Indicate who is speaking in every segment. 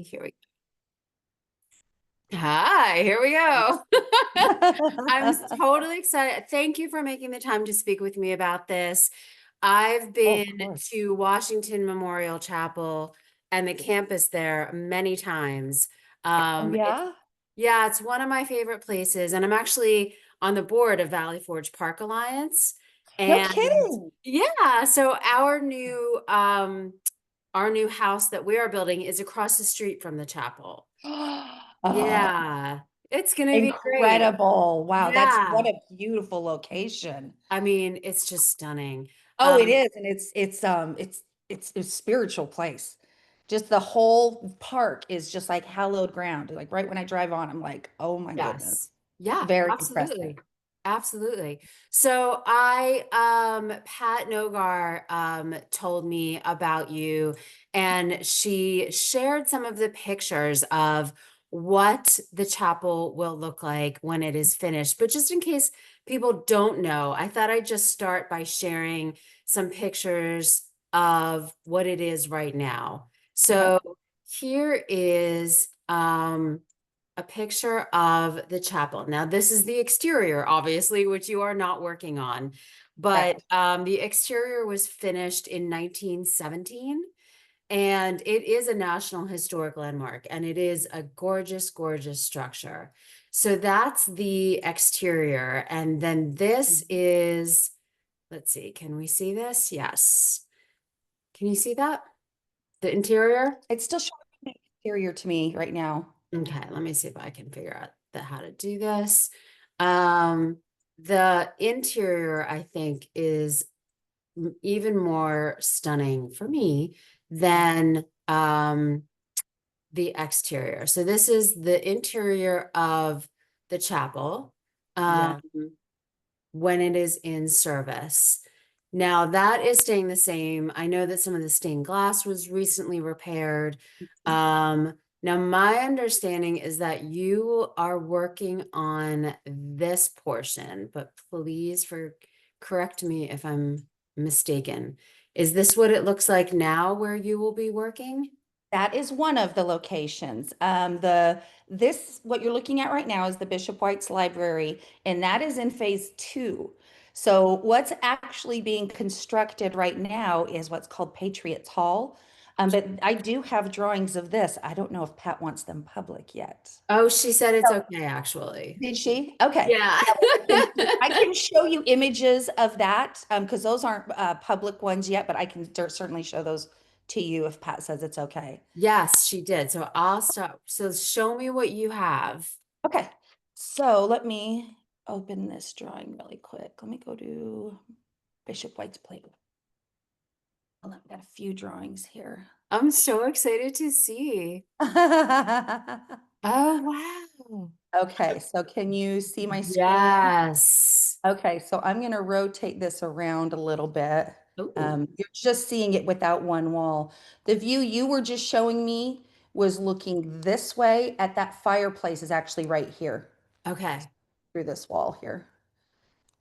Speaker 1: Here we Hi, here we go. I'm totally excited. Thank you for making the time to speak with me about this. I've
Speaker 2: Oh, of
Speaker 1: been
Speaker 2: course.
Speaker 1: to Washington Memorial Chapel and the campus there many times.
Speaker 2: Oh,
Speaker 1: It's
Speaker 2: yeah?
Speaker 1: yeah, it's one of my favorite places, and I'm actually on the board of Valley Forge Park Alliance.
Speaker 2: No
Speaker 1: And
Speaker 2: kidding.
Speaker 1: yeah, so our new house that we are building is across the street from the chapel.
Speaker 2: Oh,
Speaker 1: Yeah, it's gonna be great.
Speaker 2: incredible. Wow, that's what
Speaker 1: Yeah,
Speaker 2: a beautiful location.
Speaker 1: I mean, it's just stunning.
Speaker 2: Oh, it is. And it's a spiritual place. Just the whole park is just like hallowed ground. Like right when I drive on, I'm like, oh my goodness.
Speaker 1: Yes. Yeah,
Speaker 2: Very impressive.
Speaker 1: absolutely. Absolutely. So Pat Nogar told me about you, and she shared some of the pictures of what the chapel will look like when it is finished. But just in case people don't know, I thought I'd just start by sharing some pictures of what it is right now.
Speaker 2: Okay.
Speaker 1: So here is a picture of the chapel. Now, this is the exterior, obviously, which you are not working on, but
Speaker 2: Correct.
Speaker 1: the exterior was finished in 1917, and it is a National Historic Landmark, and it is a gorgeous, gorgeous structure. So that's the exterior. And then this
Speaker 2: Mhm.
Speaker 1: is, let's see, can we see this? Yes. Can you see that? The interior?
Speaker 2: It's still showing the exterior to me right now.
Speaker 1: Okay, let me see if I can figure out how to do this. Um, the interior, I think, is even more stunning for me than the exterior. So this is the interior of the chapel um,
Speaker 2: Yeah.
Speaker 1: when it is in service. Now that is staying the same. I know that some of the stained glass was recently repaired. Now my understanding is that you are working on this portion, but please correct me if I'm mistaken. Is this what it looks like now where you will be working?
Speaker 2: That is one of the locations. The this what you're looking at right now is the Bishop White's Library, and that is in phase two. So what's actually being constructed right now is what's called Patriots Hall. But I do have drawings of this. I don't know if Pat wants them public yet.
Speaker 1: Oh, she said it's
Speaker 2: So,
Speaker 1: okay, actually.
Speaker 2: did she? Okay.
Speaker 1: Yeah.
Speaker 2: Yeah, well, I can show you images of that because those aren't public ones yet, but I can certainly show those to you if Pat says it's okay.
Speaker 1: Yes, she did. So I'll stop. So show me what you have.
Speaker 2: Okay, so let me open this drawing really quick. Let me go to Bishop White's plate. Hold on, I've got a few drawings here.
Speaker 1: I'm so excited to see. Oh, wow.
Speaker 2: Okay, so can you see my screen?
Speaker 1: Yes.
Speaker 2: Okay, so I'm going to rotate this around a little bit.
Speaker 1: Oh,
Speaker 2: You're just seeing it without one wall. The view you were just showing me was looking this way at that fireplace is actually right here
Speaker 1: okay.
Speaker 2: through this wall here.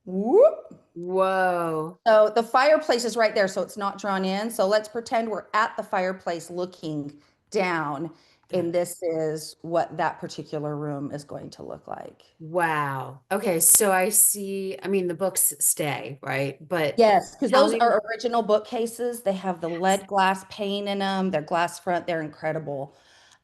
Speaker 2: Whoop.
Speaker 1: Whoa.
Speaker 2: So the fireplace is right there, so it's not drawn in. So let's pretend we're at the fireplace looking down,
Speaker 1: Okay.
Speaker 2: and this is what that particular room is going to look like.
Speaker 1: Wow. Okay, so I see, I mean, the books stay, right? But
Speaker 2: Yes, because
Speaker 1: tell
Speaker 2: those
Speaker 1: me,
Speaker 2: are original bookcases. They have the lead glass pane in them. They're glass front. They're incredible.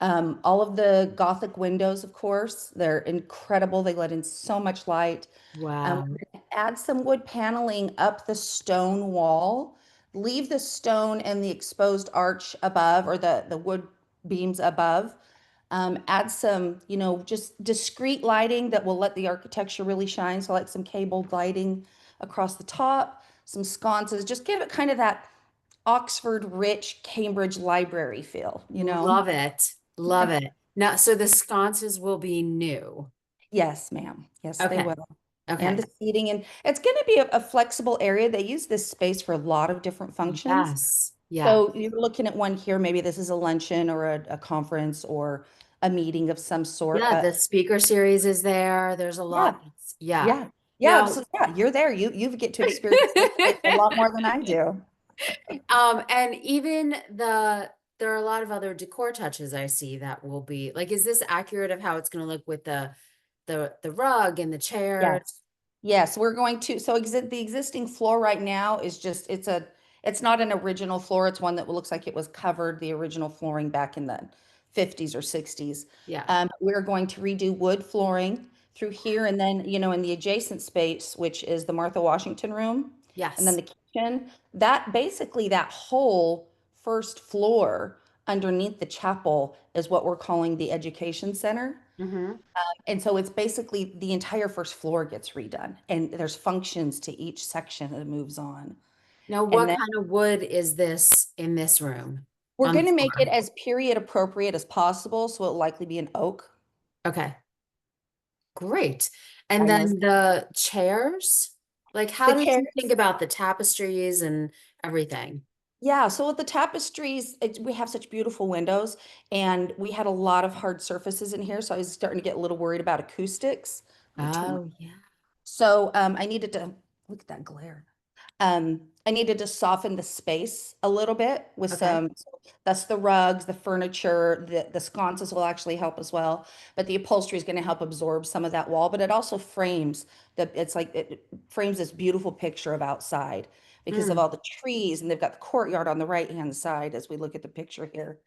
Speaker 2: All of the Gothic windows, of course, they're incredible. They let in so much light.
Speaker 1: wow.
Speaker 2: We're gonna add some wood paneling up the stone wall. Leave the stone and the exposed arch above, or the wood beams above. Add some, just discrete lighting that will let the architecture really shine. So like some cabled lighting across the top, some sconces, just give it kind of that Oxford rich Cambridge library feel, you know?
Speaker 1: Love it. Love it. Now, so the sconces will be new.
Speaker 2: Yes, ma'am. Yes, they
Speaker 1: Okay.
Speaker 2: will. And
Speaker 1: Okay.
Speaker 2: the seating, and it's going to be a flexible area. They use this space for a lot of different functions.
Speaker 1: Yes. Yeah.
Speaker 2: So you're looking at one here, maybe this is a luncheon or a conference or a meeting of some sort,
Speaker 1: Yeah, the
Speaker 2: but
Speaker 1: speaker series is there. There's a
Speaker 2: yeah.
Speaker 1: lot. Yeah.
Speaker 2: Yeah. Yeah.
Speaker 1: Now,
Speaker 2: So yeah, you're there. You get to experience this place a lot more than I do.
Speaker 1: and even there are a lot of other decor touches I see that will be like, is this accurate of how it's going to look with the rug and the chairs?
Speaker 2: Yes. Yes, we're going to, so the existing floor right now is just, it's not an original floor. It's one that looks like it was covered, the original flooring back in the 50s or 60s.
Speaker 1: Yeah.
Speaker 2: We're going to redo wood flooring through here and then, in the adjacent space, which is the Martha Washington room and then
Speaker 1: Yes.
Speaker 2: the kitchen, that basically that whole first floor underneath the chapel is what we're calling the education center.
Speaker 1: Hmm.
Speaker 2: And so it's basically the entire first floor gets redone and there's functions to each section that moves on.
Speaker 1: Now,
Speaker 2: And
Speaker 1: what
Speaker 2: then
Speaker 1: kind of wood is this in this room
Speaker 2: we're
Speaker 1: on the
Speaker 2: going to make it
Speaker 1: floor?
Speaker 2: as period appropriate as possible. So it'll likely be an oak.
Speaker 1: Okay, great. And
Speaker 2: I know
Speaker 1: then the chairs, like
Speaker 2: the
Speaker 1: how did you think
Speaker 2: chairs.
Speaker 1: about the tapestries and everything?
Speaker 2: Yeah. So with the tapestries, we have such beautiful windows and we had a lot of hard surfaces in here. So I was starting to get a little worried about acoustics. Let me turn my,
Speaker 1: Oh, yeah.
Speaker 2: so I needed to look at that glare. I needed to soften the space a little bit with
Speaker 1: Okay.
Speaker 2: some, so that's the rugs, the furniture, the sconces will actually help as well. But the upholstery is going to help absorb some of that wall, but it also frames it's like it frames this beautiful picture of outside because of
Speaker 1: Mm,
Speaker 2: all the trees and they've got the courtyard on the right-hand side as we look at the picture here.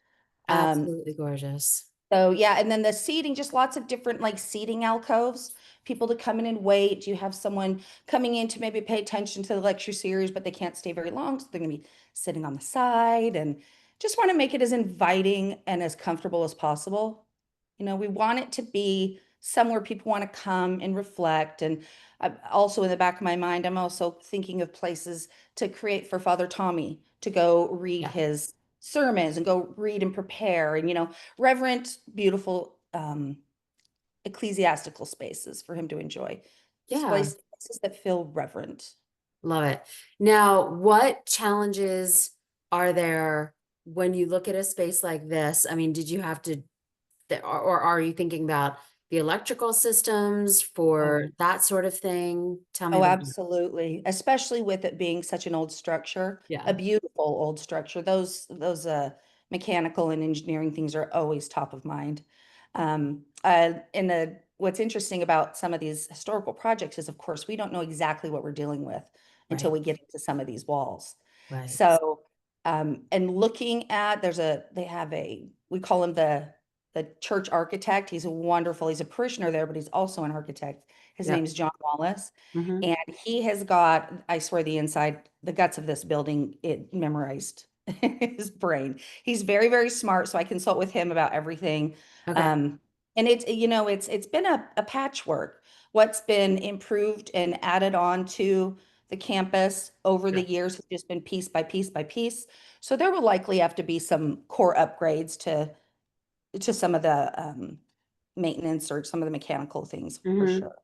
Speaker 2: Um,
Speaker 1: absolutely gorgeous.
Speaker 2: so yeah, and then the seating, just lots of different like seating alcoves, people to come in and wait. You have someone coming in to maybe pay attention to the lecture series, but they can't stay very long, so they're gonna be sitting on the side and just want to make it as inviting and as comfortable as possible. We want it to be somewhere people want to come and reflect. And also in the back of my mind, I'm also thinking of places to create for Father Tommy to go read
Speaker 1: Yeah.
Speaker 2: his sermons and go read and prepare and, reverent, beautiful ecclesiastical spaces for him to enjoy.
Speaker 1: Yeah.
Speaker 2: Places that feel reverent.
Speaker 1: Love it. Now, what challenges are there when you look at a space like this? I mean, did you have to, or are you thinking about the electrical systems for
Speaker 2: Oh,
Speaker 1: that sort of thing? Tell me a
Speaker 2: Oh,
Speaker 1: little bit.
Speaker 2: absolutely. Especially with it being such an old structure, a
Speaker 1: Yeah.
Speaker 2: beautiful old structure. Those mechanical and engineering things are always top of mind. What's interesting about some of these historical projects is, of course, we don't know exactly what we're dealing with until
Speaker 1: Right.
Speaker 2: we get into some of these walls.
Speaker 1: Right.
Speaker 2: So, and looking at, we call him the church architect. He's a parishioner there, but he's also an architect. His name
Speaker 1: Yep.
Speaker 2: is John Wallace.
Speaker 1: Hmm.
Speaker 2: And he has got, I swear, the guts of this building, it memorized in his brain. He's very, very smart, so I consult with him about everything.
Speaker 1: Okay.
Speaker 2: Um, and it's been a patchwork. What's been improved and added on to the campus over the
Speaker 1: Yeah.
Speaker 2: years has just been piece by piece by piece. So there will likely have to be some core upgrades to some of the maintenance or some of the mechanical things for
Speaker 1: Hmm.
Speaker 2: sure.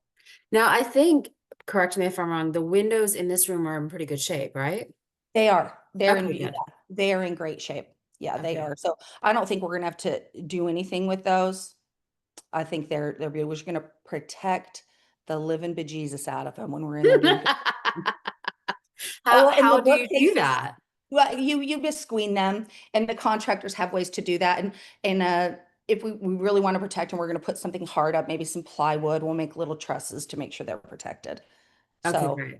Speaker 1: Now, I think, correct me if I'm wrong, the windows in this room are in pretty good shape, right?
Speaker 2: They are.
Speaker 1: Okay, good.
Speaker 2: They are in great shape. Yeah, they
Speaker 1: Okay.
Speaker 2: are. So I don't think we're gonna have to do anything with those. I think we're just gonna protect the living bejesus out of them when we're in there doing. Oh, well, in the
Speaker 1: How do you do
Speaker 2: bookcases,
Speaker 1: that?
Speaker 2: well, you just screen them, and the contractors have ways to do that. And if we really want to protect them, we're going to put something hard up, maybe some plywood. We'll make little trusses to make sure they're protected.
Speaker 1: Okay,
Speaker 2: So
Speaker 1: great.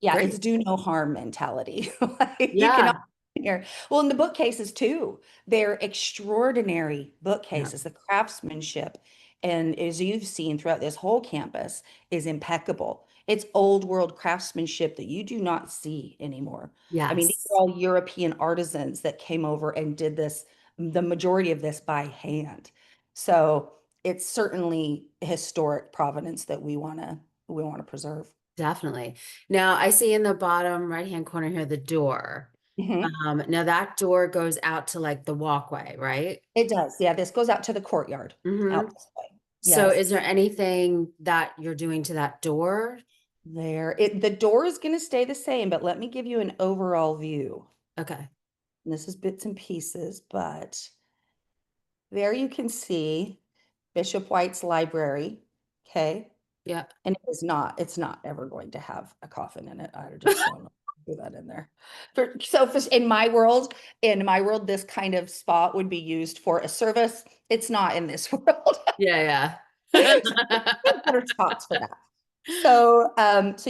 Speaker 2: yeah, it's
Speaker 1: Great.
Speaker 2: do no harm mentality. Like, you cannot
Speaker 1: Yeah.
Speaker 2: here. Well, in the bookcases too, they're extraordinary
Speaker 1: Yeah.
Speaker 2: bookcases. The craftsmanship, and as you've seen throughout this whole campus, is impeccable. It's old world craftsmanship that you do not see anymore. I mean, these are
Speaker 1: Yes.
Speaker 2: all European artisans that came over and did this, the majority of this by hand. So it's certainly historic provenance that we want to preserve.
Speaker 1: Definitely. Now I see in the bottom right-hand corner here the door.
Speaker 2: Mhm.
Speaker 1: Now that door goes out to like the walkway, right?
Speaker 2: It does. Yeah, this goes out to the courtyard
Speaker 1: Mm-hmm.
Speaker 2: out this way.
Speaker 1: So
Speaker 2: Yes.
Speaker 1: is there anything that you're doing to that door?
Speaker 2: The door is going to stay the same, but let me give you an overall view.
Speaker 1: Okay.
Speaker 2: And this is bits and pieces, but there you can see Bishop White's library. Okay.
Speaker 1: Yeah.
Speaker 2: And it's not ever going to have a coffin in it. I just don't know. Put that in there. In my world, this kind of spot would be used for a service. It's not in this world.
Speaker 1: Yeah,
Speaker 2: There's
Speaker 1: yeah.
Speaker 2: better spots for that. So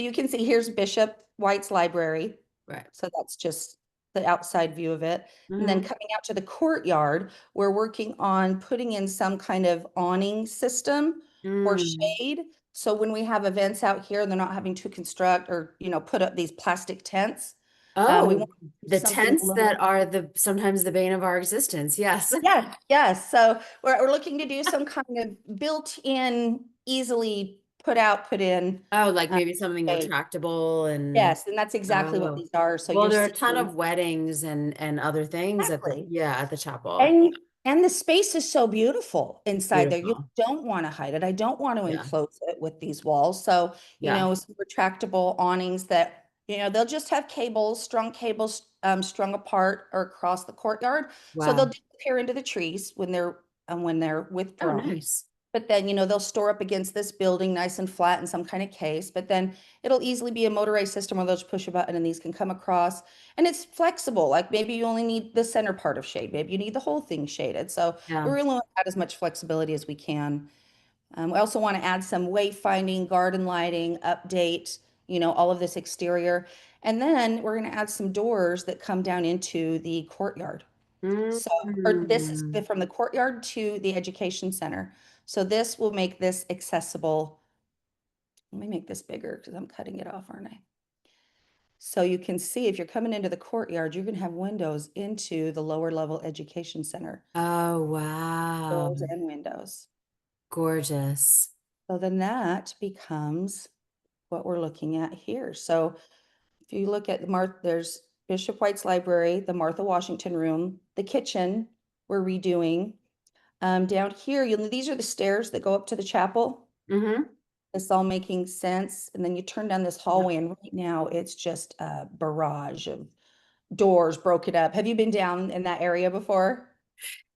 Speaker 2: you can see here's Bishop White's library.
Speaker 1: Right.
Speaker 2: So that's just the outside view of it. And then
Speaker 1: Hmm.
Speaker 2: coming out to the courtyard, we're working on putting in some kind of awning system or
Speaker 1: Mm.
Speaker 2: shade. So when we have events out here, they're not having to construct or, put up these plastic tents. We
Speaker 1: Oh,
Speaker 2: want to do
Speaker 1: the
Speaker 2: something a
Speaker 1: tents that
Speaker 2: little.
Speaker 1: are the sometimes the bane of our existence. Yes.
Speaker 2: Yes, yes. So we're looking to do some kind of built-in, easily put out, put in.
Speaker 1: Oh, like
Speaker 2: uh,
Speaker 1: maybe something
Speaker 2: shade.
Speaker 1: retractable and
Speaker 2: Yes, and that's exactly what
Speaker 1: oh.
Speaker 2: these are. So
Speaker 1: Well,
Speaker 2: you're
Speaker 1: there are a ton
Speaker 2: seeing
Speaker 1: of weddings and other things at the
Speaker 2: exactly.
Speaker 1: yeah, at the chapel.
Speaker 2: And and the space is so beautiful inside there. You
Speaker 1: Beautiful.
Speaker 2: don't want to hide it. I don't want to
Speaker 1: Yeah.
Speaker 2: enclose it with these walls. So,
Speaker 1: Yeah.
Speaker 2: some retractable awnings that, they'll just have strung cables, strung apart or across the courtyard. So they'll
Speaker 1: Wow.
Speaker 2: disappear into the trees when they're
Speaker 1: Oh,
Speaker 2: withdrawn.
Speaker 1: nice.
Speaker 2: But then, they'll store up against this building nice and flat in some kind of case. But then it'll easily be a motorized system where they'll just push a button and these can come across. And it's flexible. Like maybe you only need the center part of shade. Maybe you need the whole thing shaded. So we
Speaker 1: Yeah.
Speaker 2: really want to add as much flexibility as we can. We also want to add some wayfinding, garden lighting, update, all of this exterior. And then we're going to add some doors that come down into the courtyard. So, or this is
Speaker 1: Mm.
Speaker 2: from the courtyard to the education center. So this will make this accessible. Let me make this bigger because I'm cutting it off, aren't I? So you can see if you're coming into the courtyard, you're going to have windows into the lower level education center,
Speaker 1: Oh, wow.
Speaker 2: doors and windows.
Speaker 1: Gorgeous.
Speaker 2: So then that becomes what we're looking at here. So if you look at there's Bishop White's library, the Martha Washington room, the kitchen we're redoing. Down here, these are the stairs that go up to the chapel.
Speaker 1: Mm-hmm.
Speaker 2: It's all making sense. And then you turn down this
Speaker 1: Yeah.
Speaker 2: hallway, and right now it's just a barrage of doors broken up. Have you been down in that area before?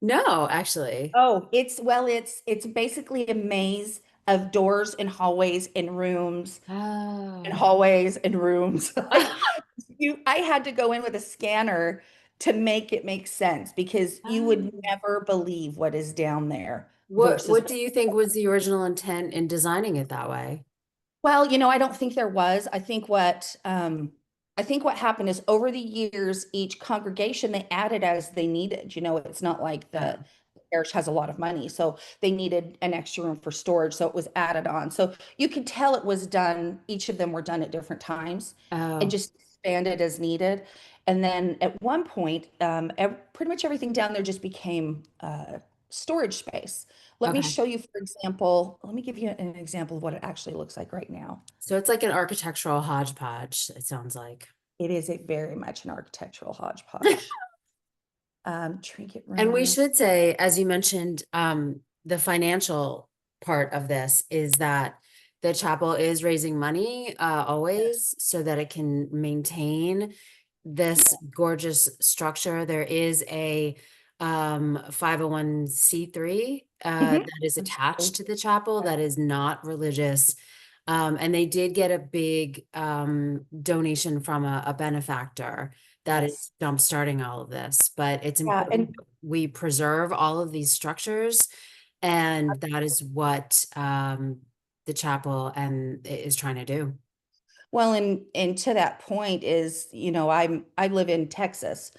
Speaker 1: No, actually.
Speaker 2: Oh, it's basically a maze of doors and hallways and rooms and
Speaker 1: Oh.
Speaker 2: hallways and rooms. Like I had to go in with a scanner to make it make sense because you would
Speaker 1: Oh.
Speaker 2: never believe what is down there
Speaker 1: What
Speaker 2: versus.
Speaker 1: what do you think was the original intent in designing it that way?
Speaker 2: Well, I don't think there was. I think what happened is over the years, each congregation they added as they needed. It's not like the
Speaker 1: Oh.
Speaker 2: parish has a lot of money, so they needed an extra room for storage, so it was added on. So you could tell it was done. Each of them were done at different times, and
Speaker 1: Oh.
Speaker 2: just expanded as needed. And then at one point, pretty much everything down there just became storage space. Let me
Speaker 1: Okay.
Speaker 2: show you, for example, let me give you an example of what it actually looks like right now.
Speaker 1: So it's like an architectural hodgepodge, it sounds like.
Speaker 2: It is a very much an architectural hodgepodge. Trinket
Speaker 1: And we
Speaker 2: room.
Speaker 1: should say, as you mentioned, the financial part of this is that the chapel is raising money
Speaker 2: Yes.
Speaker 1: always so that it can maintain this
Speaker 2: Yeah.
Speaker 1: gorgeous structure. There is a 501c3
Speaker 2: Mhm.
Speaker 1: that is attached
Speaker 2: Absolutely.
Speaker 1: to the chapel that is not religious. And they did get a big donation from a benefactor that
Speaker 2: Yes.
Speaker 1: is jumpstarting all of this. But it's
Speaker 2: Yeah.
Speaker 1: important
Speaker 2: And
Speaker 1: that we preserve all of these structures, and that is what the chapel and is trying to do.
Speaker 2: well, and to that point is, I live in Texas.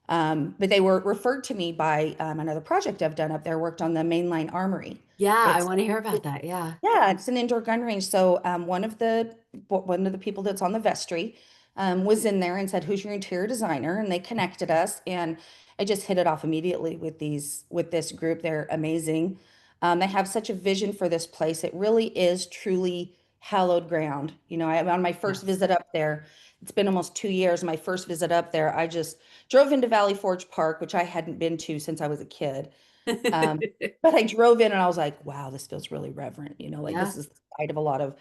Speaker 2: But they were referred to me by another project I've done up there, worked on the mainline armory.
Speaker 1: Yeah, I
Speaker 2: It's
Speaker 1: want to hear about that. Yeah.
Speaker 2: Yeah, it's an indoor gun range. So one of the people that's on the vestry was in there and said, "Who's your interior designer?" And they connected us, and I just hit it off immediately with this group. They're amazing. They have such a vision for this place. It really is truly hallowed ground. On my first
Speaker 1: Yes.
Speaker 2: visit up there, it's been almost 2 years. My first visit up there, I just drove into Valley Forge Park, which I hadn't been to since I was a kid. Um, but I drove in and I was like, wow, this feels really reverent. Like
Speaker 1: Yeah.
Speaker 2: this is the site of a lot of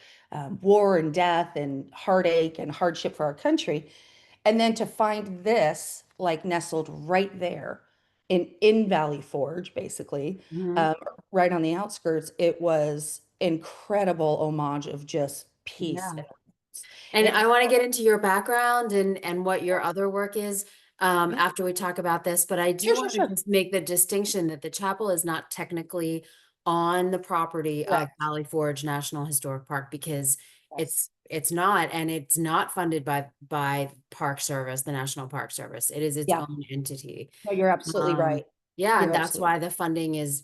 Speaker 2: war and death and heartache and hardship for our country. And then to find this like nestled right there in Valley Forge, basically,
Speaker 1: Mhm.
Speaker 2: um, right on the outskirts, it was incredible homage of just peace
Speaker 1: Yeah.
Speaker 2: and
Speaker 1: And
Speaker 2: It,
Speaker 1: I want to get into your background and what your other work is
Speaker 2: yeah,
Speaker 1: after we talk about this, but I do
Speaker 2: sure, sure,
Speaker 1: want to
Speaker 2: sure.
Speaker 1: just make the distinction that the chapel is not technically on the property of
Speaker 2: Correct.
Speaker 1: Valley Forge National Historic Park because
Speaker 2: Yes.
Speaker 1: it's not, and it's not funded by Park Service, the National Park Service. It is its
Speaker 2: Yeah.
Speaker 1: own entity.
Speaker 2: No, you're absolutely
Speaker 1: Um,
Speaker 2: right.
Speaker 1: yeah, and
Speaker 2: You're
Speaker 1: that's
Speaker 2: absolutely
Speaker 1: why the funding is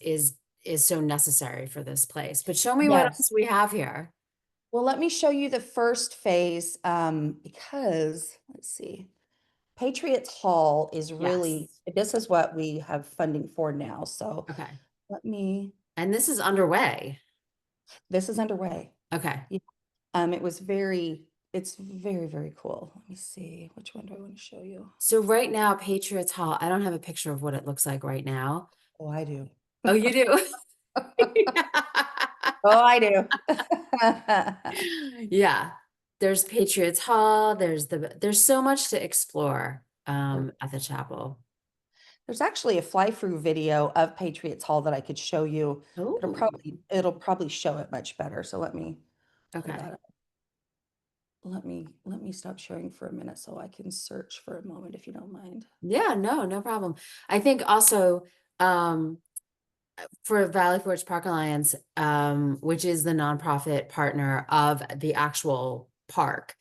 Speaker 1: so necessary for this place. But show me what else
Speaker 2: yes.
Speaker 1: we have here.
Speaker 2: Well, let me show you the first phase because let's see. Patriots Hall is really,
Speaker 1: Yes.
Speaker 2: this is what we have funding for now. So
Speaker 1: Okay.
Speaker 2: let me,
Speaker 1: And this is underway.
Speaker 2: this is underway.
Speaker 1: Okay.
Speaker 2: Yeah. It was it's very, very cool. Let me see. Which one do I want to show you?
Speaker 1: So right now, Patriots Hall, I don't have a picture of what it looks like right now.
Speaker 2: Oh, I do.
Speaker 1: Oh, you do?
Speaker 2: Oh, I do.
Speaker 1: Yeah. There's Patriots Hall. There's so much to explore at the chapel.
Speaker 2: There's actually a fly-through video of Patriots Hall that I could show you.
Speaker 1: Oh,
Speaker 2: It'll probably show it much better. So let me pull
Speaker 1: okay.
Speaker 2: that up. Let me stop sharing for a minute so I can search for a moment if you don't mind.
Speaker 1: Yeah, no, no problem. I think also um for Valley Forge Park Alliance, which is the nonprofit partner of the actual park,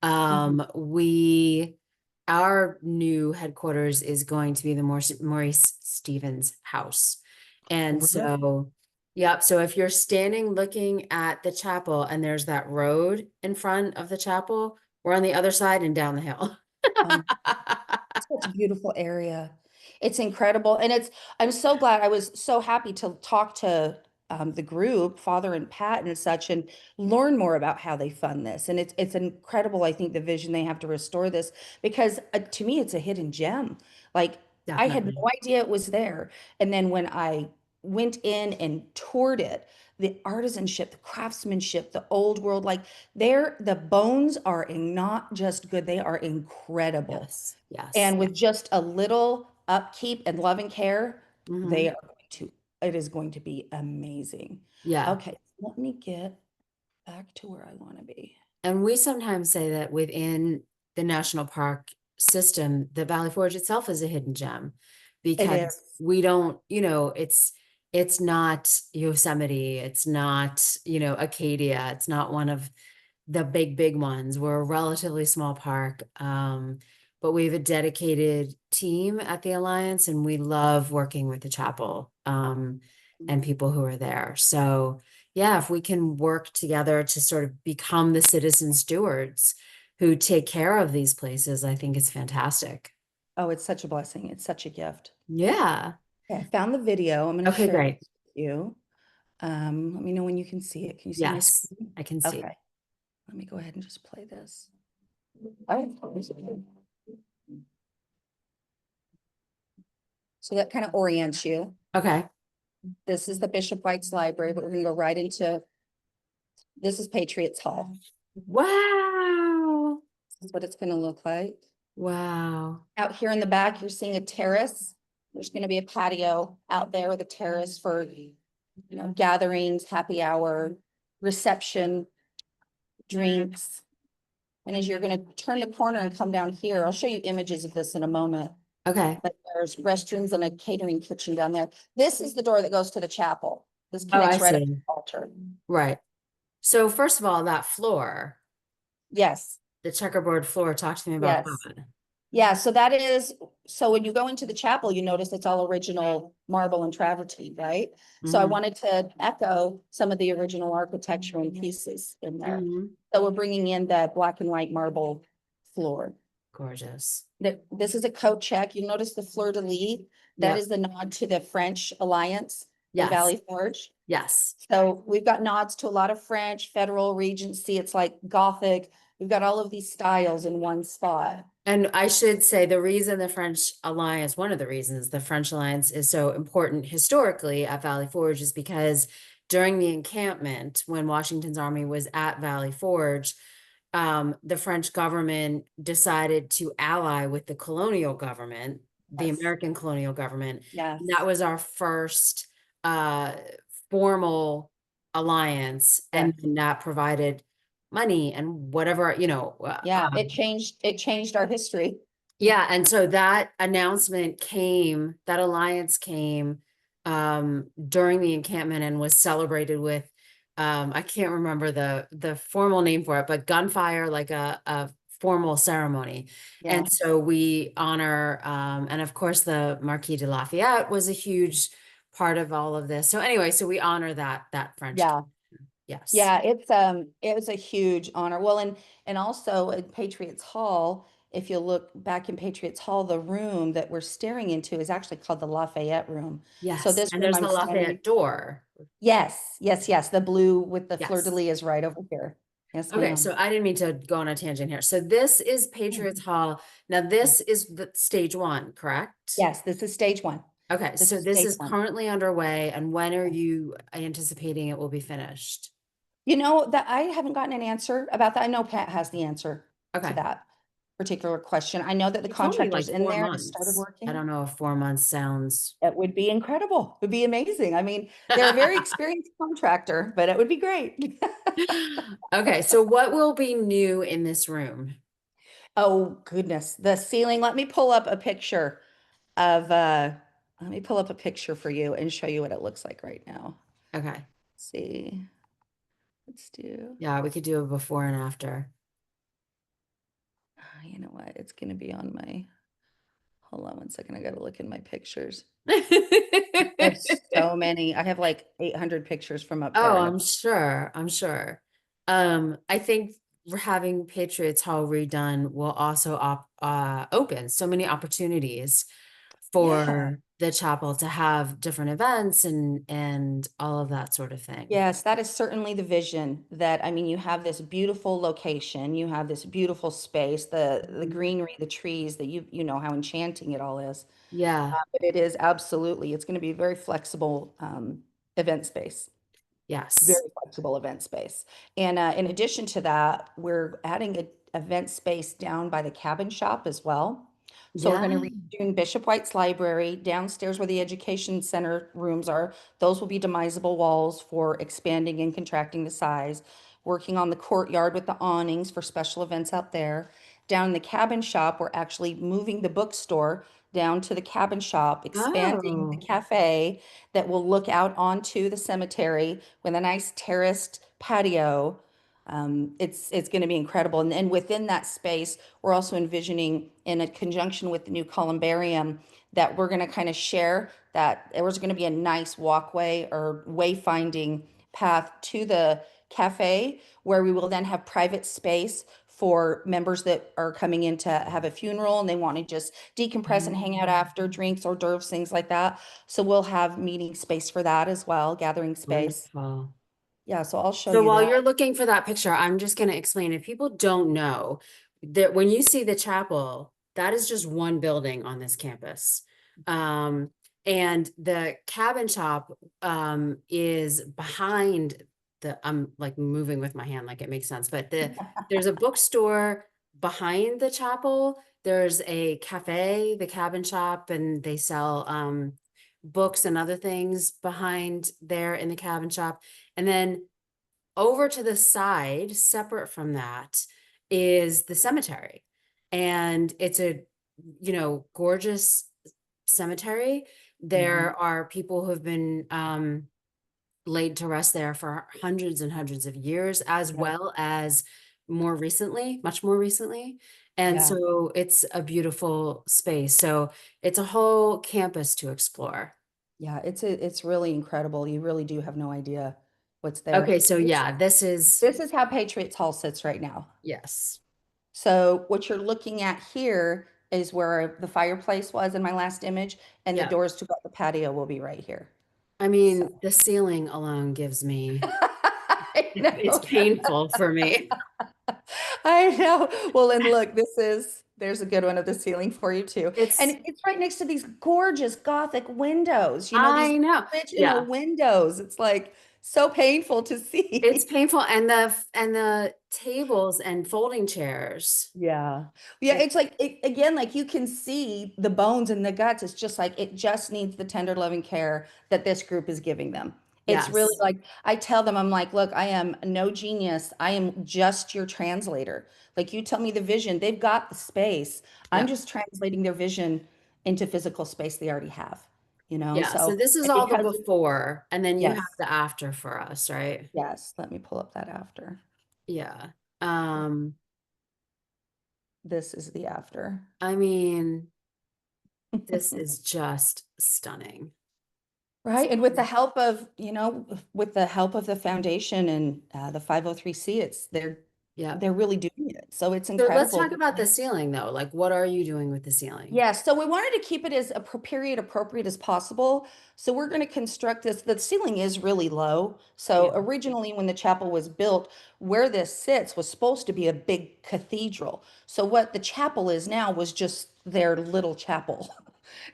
Speaker 2: Mhm.
Speaker 1: our new headquarters is going to be the Maurice Stevens House. And
Speaker 2: Really?
Speaker 1: so, yep. So if you're standing looking at the chapel and there's that road in front of the chapel, we're on the other side and down the hill.
Speaker 2: Um, Such a beautiful area. It's incredible. And I'm so glad I was so happy to talk to the group, Father and Pat and such, and learn more about how they fund this. And it's incredible, I think, the vision they have to restore this because to me, it's a hidden gem. Like I had
Speaker 1: Definitely.
Speaker 2: no idea it was there. And then when I went in and toured it, the artisanship, the craftsmanship, the old world, like the bones are not just good, they are incredible.
Speaker 1: Yes. Yes.
Speaker 2: And with just a little upkeep and love and care,
Speaker 1: Hmm.
Speaker 2: it is going to be amazing.
Speaker 1: Yeah.
Speaker 2: Okay, let me get back to where I want to be.
Speaker 1: And we sometimes say that within the national park system, the Valley Forge itself is a hidden gem
Speaker 2: It
Speaker 1: because
Speaker 2: is.
Speaker 1: we don't, it's not Yosemite, it's not, Acadia, it's not one of the big ones. We're a relatively small park, but we have a dedicated team at the Alliance, and we love working with the chapel and people who are there. So, yeah, if we can work together to sort of become the citizen stewards who take care of these places, I think it's fantastic.
Speaker 2: Oh, it's such a blessing. It's such a gift.
Speaker 1: Yeah.
Speaker 2: Okay, I found the video. I'm going to
Speaker 1: Okay,
Speaker 2: share it
Speaker 1: great.
Speaker 2: with you. Let me know when you can see it. Can you see my
Speaker 1: Yes,
Speaker 2: screen?
Speaker 1: I can see.
Speaker 2: Okay, let me go ahead and just play this. All right. So that kind of orients you.
Speaker 1: Okay.
Speaker 2: This is the Bishop White's Library, but we're going to go right into this is Patriots Hall.
Speaker 1: Wow.
Speaker 2: This is what it's going to look like.
Speaker 1: Wow.
Speaker 2: Out here in the back, you're seeing a terrace. There's going to be a patio out there with a terrace for, gatherings, happy hour, reception, drinks. And as you're going to turn the corner and come down here, I'll show you images of this in a moment.
Speaker 1: Okay.
Speaker 2: But there's restrooms and a catering kitchen down there. This is the door that goes to the chapel. This
Speaker 1: Oh, I
Speaker 2: connects right up to
Speaker 1: see.
Speaker 2: the altar.
Speaker 1: Right. So first of all, that floor,
Speaker 2: Yes,
Speaker 1: the checkerboard floor, talk to me about
Speaker 2: yes.
Speaker 1: that.
Speaker 2: Yeah, so that is, so when you go into the chapel, you notice it's all original marble and travertine, right? So I
Speaker 1: Hmm.
Speaker 2: wanted to echo some of the original architecture and pieces in there.
Speaker 1: Hmm.
Speaker 2: So we're bringing in the black and white marble floor.
Speaker 1: Gorgeous.
Speaker 2: This is a coat check. You notice the fleur-de-lis. That
Speaker 1: Yep.
Speaker 2: is the nod to the French Alliance in
Speaker 1: Yes.
Speaker 2: Valley Forge.
Speaker 1: Yes.
Speaker 2: So we've got nods to a lot of French, Federal, Regency. It's like Gothic. We've got all of these styles in one spot.
Speaker 1: And I should say the reason the French Alliance, one of the reasons the French Alliance is so important historically at Valley Forge is because during the encampment, when Washington's army was at Valley Forge, the French government decided to ally with the colonial government, the
Speaker 2: Yes,
Speaker 1: American colonial government. And that
Speaker 2: yes,
Speaker 1: was our first uh, formal alliance, and
Speaker 2: yes.
Speaker 1: then that provided money and whatever,
Speaker 2: Yeah, it changed our history.
Speaker 1: yeah, and so that announcement came, that alliance came during the encampment and was celebrated with I can't remember the formal name for it, but gunfire, like a formal ceremony.
Speaker 2: Yeah.
Speaker 1: And so we honor and of course the Marquis de Lafayette was a huge part of all of this. So anyway, so we honor that French.
Speaker 2: Yeah.
Speaker 1: Yes.
Speaker 2: Yeah, it was a huge honor. Well, and also at Patriots Hall, if you look back in Patriots Hall, the room that we're staring into is actually called the Lafayette Room. So
Speaker 1: Yes.
Speaker 2: this
Speaker 1: And
Speaker 2: room
Speaker 1: there's the
Speaker 2: I'm standing,
Speaker 1: Lafayette door.
Speaker 2: yes, yes, yes, the blue with the
Speaker 1: Yes.
Speaker 2: fleur-de-lis is right over here. Yes,
Speaker 1: Okay,
Speaker 2: ma'am.
Speaker 1: so I didn't mean to go on a tangent here. So this is Patriots Hall. Now this is the stage one, correct?
Speaker 2: Yes, this is stage one.
Speaker 1: Okay,
Speaker 2: This
Speaker 1: so
Speaker 2: is
Speaker 1: this
Speaker 2: stage
Speaker 1: is
Speaker 2: one.
Speaker 1: currently underway, and when are you anticipating it will be finished?
Speaker 2: You know that I haven't gotten an answer about that. I know Pat has the answer to
Speaker 1: Okay.
Speaker 2: that particular question. I know that the
Speaker 1: You told me
Speaker 2: contractor's
Speaker 1: like
Speaker 2: in
Speaker 1: four
Speaker 2: there, has started
Speaker 1: months. I
Speaker 2: working.
Speaker 1: don't know if 4 months sounds.
Speaker 2: It would be incredible. It would be amazing. I mean, they're a very experienced contractor, but it would be great.
Speaker 1: Okay, so what will be new in this room?
Speaker 2: Oh, goodness. The ceiling. Let me pull up a picture for you and show you what it looks like right now.
Speaker 1: Okay.
Speaker 2: Let's see. Let's do,
Speaker 1: Yeah, we could do a before and after.
Speaker 2: you know what? It's going to be on my, hold on one second. I got to look in my pictures. There's so many. I have like 800 pictures from up
Speaker 1: Oh,
Speaker 2: there.
Speaker 1: I'm sure. I'm sure. I think having Patriots Hall redone will also open so many opportunities
Speaker 2: Yeah.
Speaker 1: for the chapel to have different events and all of that sort of thing.
Speaker 2: Yes, that is certainly the vision that, I mean, you have this beautiful location, you have this beautiful space, the
Speaker 1: Mhm.
Speaker 2: greenery, the trees that you know how enchanting it all is.
Speaker 1: Yeah.
Speaker 2: But it is absolutely, it's going to be a very flexible event space.
Speaker 1: Yes.
Speaker 2: Very flexible event space. And in addition to that, we're adding a event space down by the cabin shop as well. So we're
Speaker 1: Yeah.
Speaker 2: going to be doing Bishop White's library downstairs where the education center rooms are. Those will be demisable walls for expanding and contracting the size. Working on the courtyard with the awnings for special events out there. Down in the cabin shop, we're actually moving the bookstore down to the cabin shop, expanding the
Speaker 1: Oh,
Speaker 2: cafe that will look out onto the cemetery with a nice terraced patio. It's going to be incredible. And within that space, we're also envisioning, in a conjunction with the new columbarium, that we're going to kind of share that there's going to be a nice walkway or wayfinding path to the cafe, where we will then have private space for members that are coming in to have a funeral and they want to just decompress and hang out after, drinks, hors d'oeuvres, things like that. So we'll have meeting space for that as well, gathering space.
Speaker 1: wonderful.
Speaker 2: Yeah, so I'll show
Speaker 1: So
Speaker 2: you
Speaker 1: while
Speaker 2: that.
Speaker 1: you're looking for that picture, I'm just going to explain. If people don't know that when you see the chapel, that is just one building on this campus. Um, and the cabin shop is behind I'm like moving with my hand like it makes sense, but there's a bookstore behind the chapel. There's a cafe, the cabin shop, and they sell books and other things behind there in the cabin shop. And then over to the side, separate from that, is the cemetery. And it's a, gorgeous cemetery.
Speaker 2: Mhm.
Speaker 1: There are people who have been laid to rest there for hundreds and hundreds of years, as
Speaker 2: Yeah,
Speaker 1: well as more recently, much more recently. And
Speaker 2: yeah,
Speaker 1: so it's a beautiful space. So it's a whole campus to explore.
Speaker 2: yeah. It's really incredible. You really do have no idea what's there.
Speaker 1: Okay, so
Speaker 2: This
Speaker 1: yeah, this is,
Speaker 2: this is how Patriots Hall sits right now.
Speaker 1: yes.
Speaker 2: So what you're looking at here is where the fireplace was in my last image, and the
Speaker 1: Yeah.
Speaker 2: doors to the patio will be right here.
Speaker 1: I
Speaker 2: So
Speaker 1: mean, the ceiling alone gives me,
Speaker 2: I
Speaker 1: it's
Speaker 2: know.
Speaker 1: painful for me.
Speaker 2: I know. Well, and look, there's a good one of the ceiling for you too. And
Speaker 1: It's,
Speaker 2: it's right next to these gorgeous Gothic windows, these
Speaker 1: I know.
Speaker 2: original
Speaker 1: Yeah.
Speaker 2: windows. It's like so painful to
Speaker 1: It's
Speaker 2: see.
Speaker 1: painful. And the tables and folding chairs.
Speaker 2: Yeah. Yeah,
Speaker 1: It,
Speaker 2: it's like again, like you can see the bones and the guts. It's just like it just needs the tender loving care that this group is giving them. It's really
Speaker 1: Yes.
Speaker 2: like, I tell them, I'm like, look, I am no genius. I am just your translator. Like, you tell me the vision, they've got the space. I'm
Speaker 1: Yep.
Speaker 2: just translating their vision into physical space they already have, you know?
Speaker 1: Yeah. So
Speaker 2: So,
Speaker 1: this is
Speaker 2: and
Speaker 1: all the
Speaker 2: because,
Speaker 1: before, and then you have
Speaker 2: yes,
Speaker 1: the after for us, right?
Speaker 2: yes, let me pull up that after.
Speaker 1: Yeah. Um,
Speaker 2: This is the after.
Speaker 1: I mean, this is just stunning.
Speaker 2: Right. And with the help of, with the help of the foundation and the 503C,
Speaker 1: Yep.
Speaker 2: they're really doing it. So it's
Speaker 1: So let's talk
Speaker 2: incredible.
Speaker 1: about the ceiling though. Like, what are you doing with the ceiling?
Speaker 2: Yeah, so we wanted to keep it as period appropriate as possible. So we're going to construct this. The ceiling is really low. So
Speaker 1: Yeah.
Speaker 2: originally, when the chapel was built, where this sits was supposed to be a big cathedral. So what the chapel is now was just their little chapel.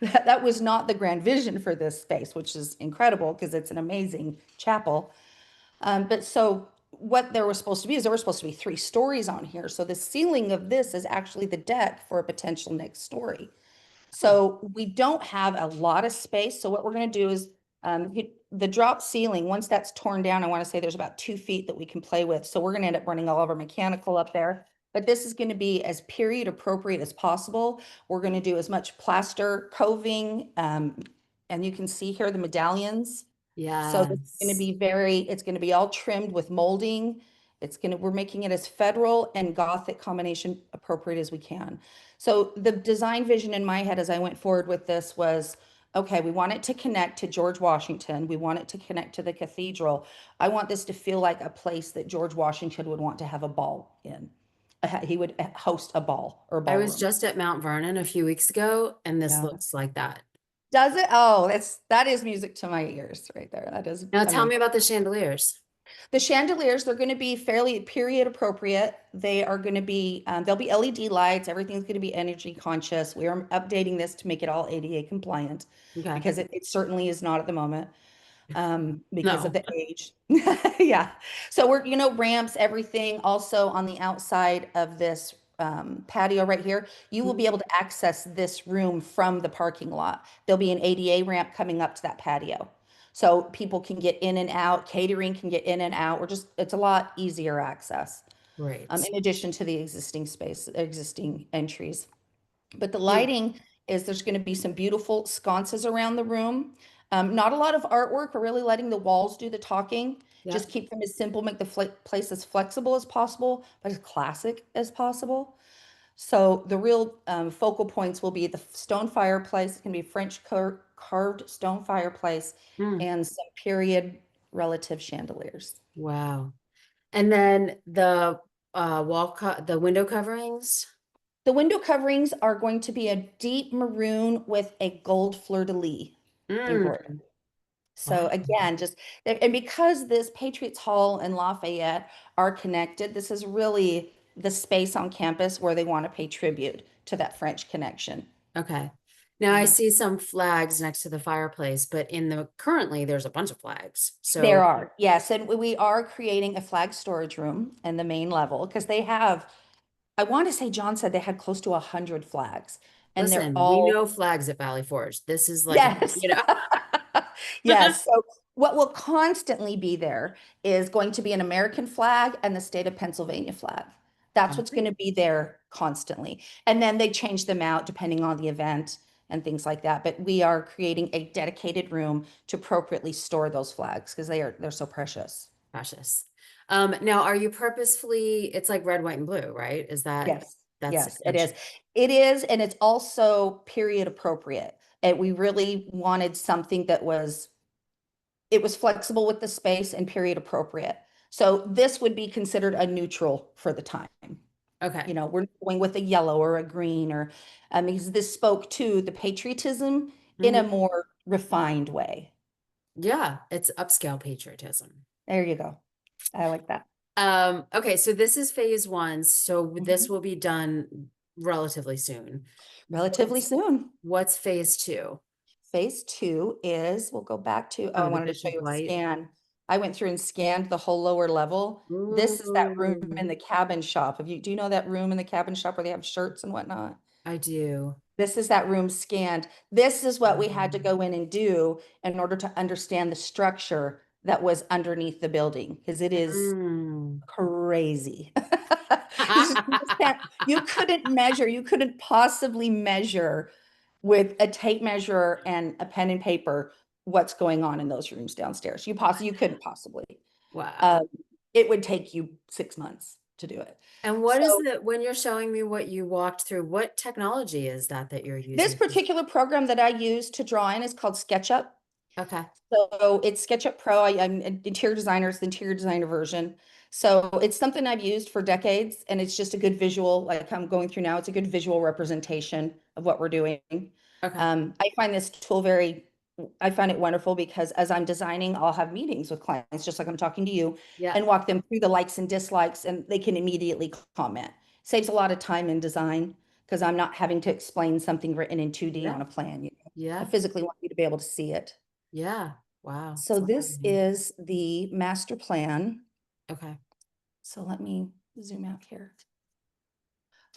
Speaker 2: That was not the grand vision for this space, which is incredible because it's an amazing chapel. But so what there was supposed to be is there were supposed to be 3 stories on here. So the ceiling of this is actually the deck for a potential next story.
Speaker 1: Oh,
Speaker 2: So we don't have a lot of space. So what we're going to do is the drop ceiling, once that's torn down, I want to say there's about 2 feet that we can play with. So we're going to end up running all of our mechanical up there. But this is going to be as period appropriate as possible. We're going to do as much plaster coving. And you can see here the medallions. So this is going to
Speaker 1: yes.
Speaker 2: be it's going to be all trimmed with molding. We're making it as federal and Gothic combination appropriate as we can. So the design vision in my head as I went forward with this was, okay, we want it to connect to George Washington. We want it to connect to the cathedral. I want this to feel like a place that George Washington would want to have a ball in. He would host a ball or
Speaker 1: I was
Speaker 2: ballroom.
Speaker 1: just at Mount Vernon a few weeks ago, and this
Speaker 2: Yeah.
Speaker 1: looks like that.
Speaker 2: Does it? Oh, that is music to my ears right there. That is
Speaker 1: Now tell me
Speaker 2: amazing.
Speaker 1: about the chandeliers.
Speaker 2: The chandeliers, they're going to be fairly period appropriate. They are going to be, they'll be LED lights. Everything's going to be energy conscious. We are updating this to make it all ADA compliant
Speaker 1: Okay.
Speaker 2: because it certainly is not at the moment because of
Speaker 1: No.
Speaker 2: the age. Yeah. So we're, ramps, everything. Also on the outside of this patio right here, you will be
Speaker 1: Mhm.
Speaker 2: able to access this room from the parking lot. There'll be an ADA ramp coming up to that patio. So people can get in and out, catering can get in and out. It's a lot easier access,
Speaker 1: Great.
Speaker 2: in addition to the existing entries. But the
Speaker 1: Hmm.
Speaker 2: lighting is there's going to be some beautiful sconces around the room. Not a lot of artwork. We're really letting the walls do the talking. Just
Speaker 1: Yep.
Speaker 2: keep them as simple, make the place as flexible as possible, but as classic as possible. So the real focal points will be the stone fireplace. It can be French carved stone fireplace
Speaker 1: Hmm.
Speaker 2: and some period relative chandeliers.
Speaker 1: Wow. And then the the window coverings.
Speaker 2: The window coverings are going to be a deep maroon with a gold fleur-de-lis embroidered.
Speaker 1: Mm.
Speaker 2: So
Speaker 1: Wow.
Speaker 2: again, and because this Patriots Hall and Lafayette are connected, this is really the space on campus where they want to pay tribute to that French connection.
Speaker 1: Okay. Now I see some flags next to the fireplace, but in the currently there's a bunch of flags.
Speaker 2: There
Speaker 1: So
Speaker 2: are, yes, and we are creating a flag storage room in the main level because they have, I want to say John said they had close to 100 flags, and they're
Speaker 1: listen, we
Speaker 2: all,
Speaker 1: know flags at Valley Forge. This is like,
Speaker 2: yes.
Speaker 1: you know.
Speaker 2: Yes. So what will constantly be there is going to be an American flag and the state of Pennsylvania flag. That's
Speaker 1: Oh,
Speaker 2: what's going
Speaker 1: great.
Speaker 2: to be there constantly. And then they change them out depending on the event and things like that. But we are creating a dedicated room to appropriately store those flags because they're so precious.
Speaker 1: Precious. Now are you purposefully, it's like red, white, and blue, right? Is that
Speaker 2: Yes.
Speaker 1: that's
Speaker 2: Yes, it is.
Speaker 1: intentional?
Speaker 2: It is, and it's also period appropriate. And we really wanted something that it was flexible with the space and period appropriate. So this would be considered a neutral for the time.
Speaker 1: Okay.
Speaker 2: We're going with a yellow or a green because this spoke to the patriotism in a
Speaker 1: Hmm.
Speaker 2: more refined way.
Speaker 1: Yeah, it's upscale patriotism.
Speaker 2: There you go. I like that.
Speaker 1: Okay, so this is phase one, so this
Speaker 2: Mhm.
Speaker 1: will be done relatively soon.
Speaker 2: Relatively soon.
Speaker 1: What's phase two?
Speaker 2: Phase two is, we'll go back to, oh, I
Speaker 1: Oh,
Speaker 2: wanted to
Speaker 1: this
Speaker 2: show
Speaker 1: is
Speaker 2: you a
Speaker 1: white.
Speaker 2: scan. I went through and scanned the whole lower level. This is that room
Speaker 1: Ooh,
Speaker 2: in the cabin shop. Do you know that room in the cabin shop where they have shirts and whatnot?
Speaker 1: I do.
Speaker 2: This is that room scanned. This is what we had to
Speaker 1: Um,
Speaker 2: go in and do in order to understand the structure that was underneath the building because it is
Speaker 1: Mm.
Speaker 2: crazy. You couldn't measure, you couldn't possibly measure with a tape measure and a pen and paper what's going on in those rooms downstairs. You couldn't possibly.
Speaker 1: Wow.
Speaker 2: Um, it would take you 6 months to do it.
Speaker 1: And what is
Speaker 2: So
Speaker 1: the, when you're showing me what you walked through, what technology is that you're
Speaker 2: this
Speaker 1: using?
Speaker 2: particular program that I use to draw in is called SketchUp.
Speaker 1: Okay.
Speaker 2: So it's SketchUp Pro. I'm an interior designer, it's the interior designer version. So it's something I've used for decades, and it's just a good visual, like I'm going through now, it's a good visual representation of what we're doing.
Speaker 1: Okay.
Speaker 2: I find this tool I find it wonderful because as I'm designing, I'll have meetings with clients, just like I'm talking to you,
Speaker 1: Yeah.
Speaker 2: and walk them through the likes and dislikes, and they can immediately comment. Saves a lot of time in design because I'm not having to explain something written in 2D
Speaker 1: Yeah.
Speaker 2: on a plan. I
Speaker 1: Yeah.
Speaker 2: physically want you to be able to see it.
Speaker 1: Yeah. Wow.
Speaker 2: So
Speaker 1: It's
Speaker 2: this
Speaker 1: lovely.
Speaker 2: is the master plan.
Speaker 1: Okay.
Speaker 2: So let me zoom out here.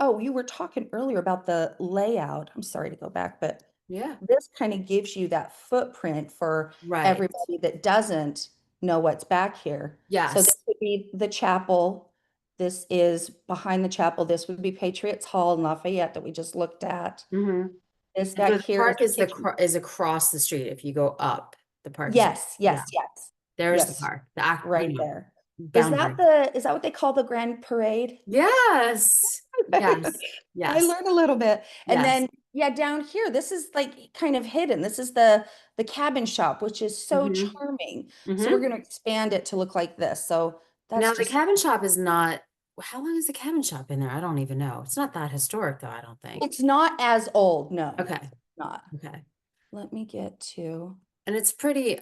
Speaker 2: Oh, you were talking earlier about the layout. I'm sorry to go back, but
Speaker 1: Yeah.
Speaker 2: this kind of gives you that footprint for
Speaker 1: Right.
Speaker 2: everybody that doesn't know what's back here. So this
Speaker 1: Yes.
Speaker 2: would be the chapel. This is behind the chapel. This would be Patriots Hall in Lafayette that we just looked at.
Speaker 1: Hmm.
Speaker 2: This
Speaker 1: And so
Speaker 2: back
Speaker 1: the
Speaker 2: here is
Speaker 1: park
Speaker 2: the
Speaker 1: is
Speaker 2: kitchen.
Speaker 1: is across the street. If you go up, the park is,
Speaker 2: Yes,
Speaker 1: yeah,
Speaker 2: yes, yes,
Speaker 1: there's the
Speaker 2: yes,
Speaker 1: park, the act,
Speaker 2: right there.
Speaker 1: boundary.
Speaker 2: Is that what they call the Grand Parade?
Speaker 1: Yes. Yes.
Speaker 2: I
Speaker 1: Yes.
Speaker 2: learned a little bit. And
Speaker 1: Yes.
Speaker 2: then yeah, down here, this is like kind of hidden. This is the cabin shop, which is so
Speaker 1: Hmm.
Speaker 2: charming. So we're
Speaker 1: Hmm.
Speaker 2: going to expand it to look like this. So that's
Speaker 1: Now the
Speaker 2: just
Speaker 1: cabin shop is not, how long is the cabin shop in there? I don't even know. It's not that historic though, I don't think.
Speaker 2: it's not as old. No,
Speaker 1: Okay.
Speaker 2: not.
Speaker 1: Okay.
Speaker 2: Let me get to
Speaker 1: And it's pretty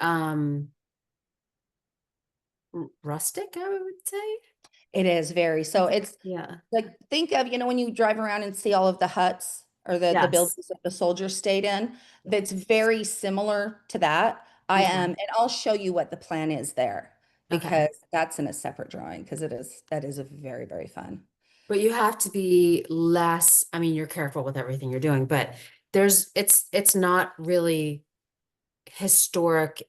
Speaker 1: rustic, I would say.
Speaker 2: it is very so it's
Speaker 1: Yeah.
Speaker 2: like think of, when you drive around and see all of the huts or the
Speaker 1: Yes.
Speaker 2: buildings that the soldiers stayed in, that's
Speaker 1: Yes.
Speaker 2: very similar to that. I am,
Speaker 1: Okay.
Speaker 2: and I'll show you what the plan is there
Speaker 1: Okay.
Speaker 2: because that's in a separate drawing because that is a very, very fun.
Speaker 1: But you have to be less, I mean, you're careful with everything you're doing, but it's not really historic.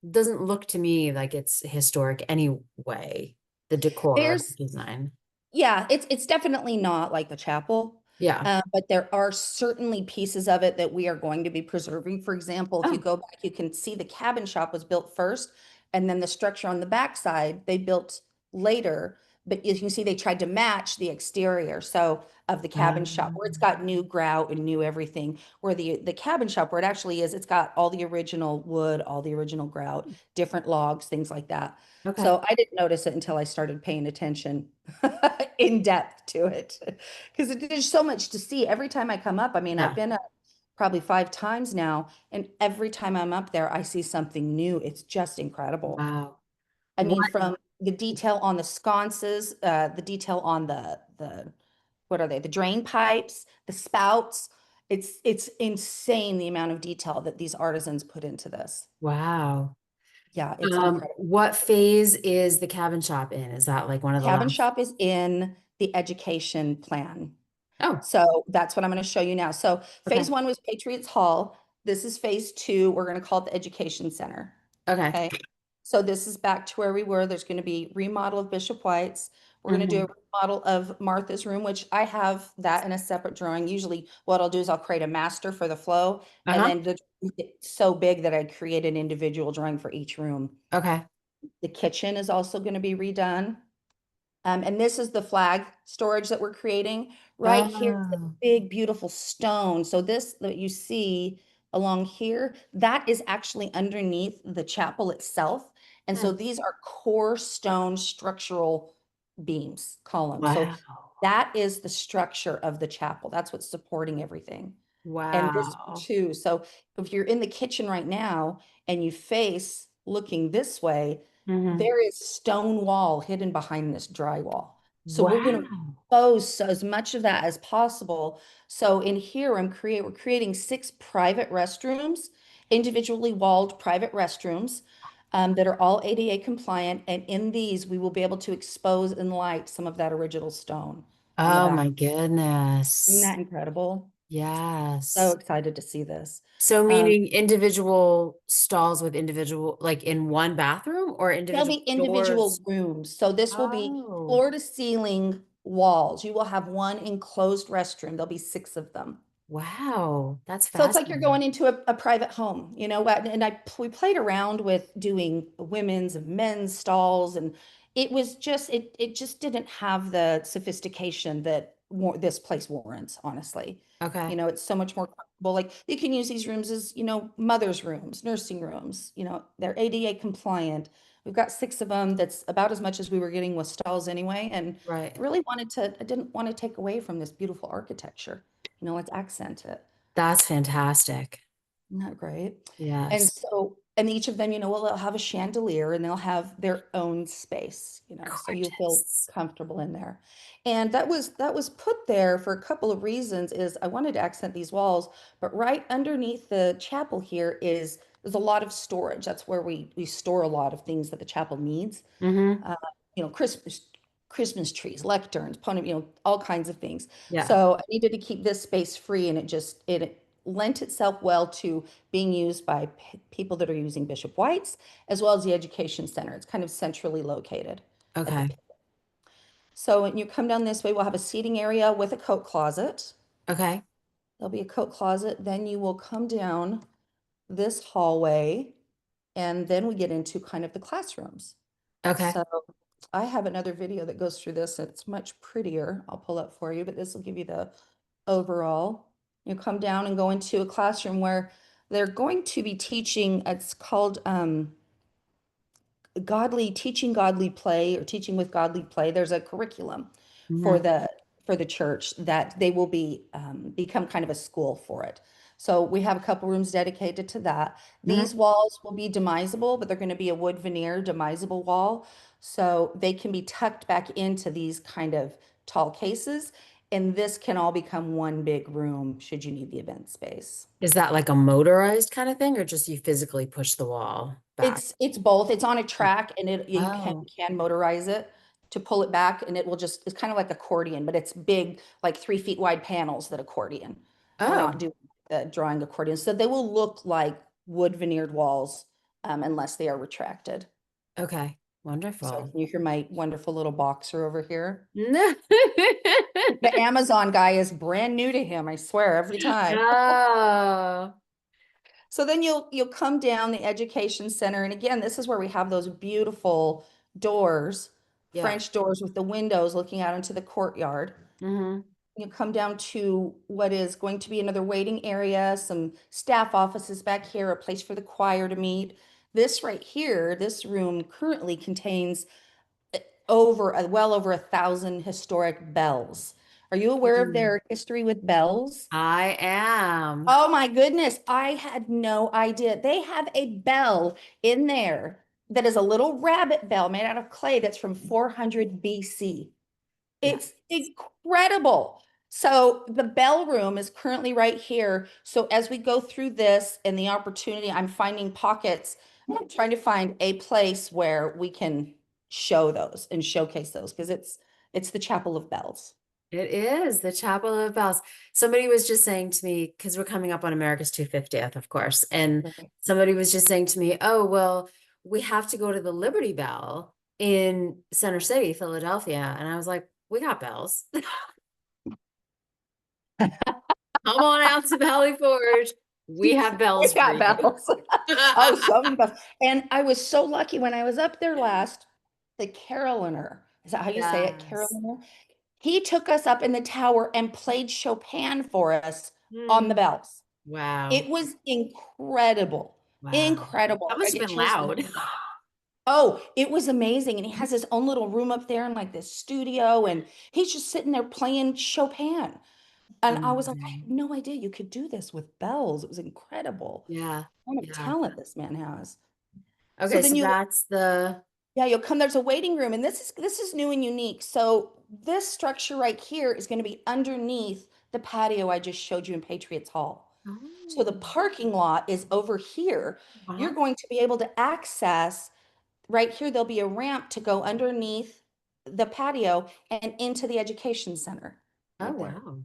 Speaker 1: Doesn't look to me like it's historic anyway, the decor
Speaker 2: There's
Speaker 1: design.
Speaker 2: Yeah, it's definitely not like the chapel,
Speaker 1: Yeah.
Speaker 2: but there are certainly pieces of it that we are going to be preserving. For example, if you
Speaker 1: Oh,
Speaker 2: go back, you can see the cabin shop was built first, and then the structure on the backside they built later. But as you can see, they tried to match the exterior so of the cabin shop, where it's got new grout and new everything. Where the cabin shop, where it actually is, it's got all the original wood, all the original grout, different logs, things like that.
Speaker 1: okay.
Speaker 2: So I didn't notice it until I started paying attention in depth to it because there's so much to see every time I come up. I mean, I've
Speaker 1: Yeah.
Speaker 2: been up probably 5 times now, and every time I'm up there, I see something new. It's just incredible.
Speaker 1: Wow.
Speaker 2: I mean,
Speaker 1: What?
Speaker 2: from the detail on the sconces, the detail on the what are they? The drain pipes, the spouts. It's insane the amount of detail that these artisans put into this.
Speaker 1: Wow.
Speaker 2: Yeah, it's incredible.
Speaker 1: What phase is the cabin shop in? Is that like one of the
Speaker 2: Cabin
Speaker 1: last?
Speaker 2: shop is in the education plan.
Speaker 1: Oh,
Speaker 2: So that's what I'm going to show you now. So phase
Speaker 1: okay.
Speaker 2: one was Patriots Hall. This is phase two. We're going to call it the Education Center.
Speaker 1: Okay.
Speaker 2: Okay. So this is back to where we were. There's going to be remodel of Bishop White's. We're going to do
Speaker 1: Hmm.
Speaker 2: a remodel of Martha's room, which I have that in a separate drawing. Usually what I'll do is I'll create a master for the flow, and
Speaker 1: Uh-huh.
Speaker 2: then it's so big that I create an individual drawing for each room.
Speaker 1: Okay.
Speaker 2: The kitchen is also going to be redone. And this is the flag storage that we're creating. Right here is the
Speaker 1: Oh.
Speaker 2: big, beautiful stone. So this that you see along here, that is actually underneath the chapel itself. And so
Speaker 1: Nice.
Speaker 2: these are core stone structural beams, columns. So
Speaker 1: Wow.
Speaker 2: that is the structure of the chapel. That's what's supporting everything. And this one
Speaker 1: Wow.
Speaker 2: too. So if you're in the kitchen right now and you face looking this way,
Speaker 1: Hmm.
Speaker 2: there is stone wall hidden behind this drywall. So we're going to
Speaker 1: Wow.
Speaker 2: expose as much of that as possible. So in here, we're creating 6 private restrooms, individually walled private restrooms that are all ADA compliant. And in these, we will be able to expose and light some of that original stone on the
Speaker 1: Oh
Speaker 2: back.
Speaker 1: my
Speaker 2: Isn't
Speaker 1: goodness.
Speaker 2: that incredible? So
Speaker 1: Yes.
Speaker 2: excited to see this.
Speaker 1: So
Speaker 2: Um,
Speaker 1: meaning individual stalls with individual, like in one bathroom or
Speaker 2: There'll
Speaker 1: individual
Speaker 2: be individual
Speaker 1: doors?
Speaker 2: rooms. So this will be
Speaker 1: Oh,
Speaker 2: floor to ceiling walls. You will have one enclosed restroom. There'll be six of them.
Speaker 1: wow. That's
Speaker 2: So it's like you're
Speaker 1: fascinating.
Speaker 2: going into a private home, you know what? And we played around with doing women's and men's stalls, and it just didn't have the sophistication that this place warrants, honestly. You
Speaker 1: Okay.
Speaker 2: know, it's so much more comfortable. Like you can use these rooms as, mother's rooms, nursing rooms, they're ADA compliant. We've got six of them. That's about as much as we were getting with stalls anyway. And
Speaker 1: Right.
Speaker 2: I didn't want to take away from this beautiful architecture. Let's accent it.
Speaker 1: That's fantastic.
Speaker 2: Isn't that great? And
Speaker 1: Yes.
Speaker 2: so, and each of them, well, they'll have a chandelier and they'll have their own space, so you feel
Speaker 1: Gorgeous.
Speaker 2: comfortable in there. And that was put there for a couple of reasons is I wanted to accent these walls, but right underneath the chapel here there's a lot of storage. That's where we store a lot of things that the chapel needs.
Speaker 1: Mm-hmm.
Speaker 2: uh, Christmas trees, lecterns, all kinds of things.
Speaker 1: Yeah.
Speaker 2: So I needed to keep this space free, and it lent itself well to being used by people that are using Bishop White's as well as the Education Center. It's kind of centrally located at the
Speaker 1: Okay.
Speaker 2: pit. So when you come down this way, we'll have a seating area with a coat closet.
Speaker 1: Okay.
Speaker 2: There'll be a coat closet. Then you will come down this hallway, and then we get into kind of the classrooms.
Speaker 1: Okay.
Speaker 2: So I have another video that goes through this. It's much prettier. I'll pull up for you, but this will give you the overall. You come down and go into a classroom where they're going to be teaching, it's called teaching godly play or teaching with godly play. There's a curriculum for
Speaker 1: Mm-hmm.
Speaker 2: the church that they will become kind of a school for it. So we have a couple rooms dedicated to that. These
Speaker 1: Mm-hmm.
Speaker 2: walls will be demisable, but they're going to be a wood veneer demisable wall. So they can be tucked back into these kind of tall cases. And this can all become one big room should you need the event space.
Speaker 1: Is that like a motorized kind of thing or just you physically push the wall back?
Speaker 2: It's both. It's on a track and you can
Speaker 1: Oh.
Speaker 2: motorize it to pull it back and it's kind of like accordion, but it's big, like 3 feet wide panels that accordion. We're not
Speaker 1: Oh.
Speaker 2: doing the drawing accordion. So they will look like wood veneered walls unless they are retracted.
Speaker 1: Okay.
Speaker 2: So
Speaker 1: Wonderful.
Speaker 2: can you hear my wonderful little boxer over here?
Speaker 1: No.
Speaker 2: The Amazon guy is brand new to him, I swear, every time.
Speaker 1: Oh.
Speaker 2: So then you'll come down the education center, and again, this is where we have those beautiful doors,
Speaker 1: Yeah.
Speaker 2: French doors with the windows looking out into the courtyard.
Speaker 1: Mm-hmm.
Speaker 2: You come down to what is going to be another waiting area, some staff offices back here, a place for the choir to meet. This right here, this room currently contains well over 1,000 historic bells. Are you aware of
Speaker 1: Mm.
Speaker 2: their history with bells?
Speaker 1: I am.
Speaker 2: Oh my goodness, I had no idea. They have a bell in there that is a little rabbit bell made out of clay that's from 400 BC.
Speaker 1: Yeah.
Speaker 2: It's incredible. So the bell room is currently right here. So as we go through this and the opportunity, I'm finding pockets. I'm trying to find a place where we can show those and showcase those because it's the Chapel of Bells.
Speaker 1: It is the Chapel of Bells. Somebody was just saying to me, because we're coming up on America's 250th, of course, and
Speaker 2: Right.
Speaker 1: somebody was just saying to me, oh, well, we have to go to the Liberty Bell in Center City, Philadelphia. And I was like, we got bells. Come on out to Valley Forge. We have
Speaker 2: We
Speaker 1: bells for
Speaker 2: got
Speaker 1: you.
Speaker 2: bells. Oh, so many bells. And I was so lucky when I was up there last, the Caroliner, is that how you say it?
Speaker 1: Yes.
Speaker 2: Caroliner? He took us up in the tower and played Chopin for us on the
Speaker 1: Hmm.
Speaker 2: bells.
Speaker 1: Wow.
Speaker 2: It was incredible.
Speaker 1: Wow. That
Speaker 2: Incredible. I
Speaker 1: must have
Speaker 2: get
Speaker 1: been
Speaker 2: chills.
Speaker 1: loud.
Speaker 2: Oh, it was amazing. And he has his own little room up there in like this studio, and he's just sitting there playing Chopin. And I was like, I
Speaker 1: Amazing.
Speaker 2: had no idea you could do this with bells. It was incredible.
Speaker 1: Yeah.
Speaker 2: What kind of
Speaker 1: Yeah.
Speaker 2: talent this man has. So
Speaker 1: Okay,
Speaker 2: then
Speaker 1: so
Speaker 2: you,
Speaker 1: that's the,
Speaker 2: yeah, you'll come, there's a waiting room, and this is new and unique. So this structure right here is going to be underneath the patio I just showed you in Patriots Hall. So the
Speaker 1: oh,
Speaker 2: parking lot is over here. You're
Speaker 1: uh-huh.
Speaker 2: going to be able to access right here. There'll be a ramp to go underneath the patio and into the education center
Speaker 1: Oh,
Speaker 2: right there.
Speaker 1: wow.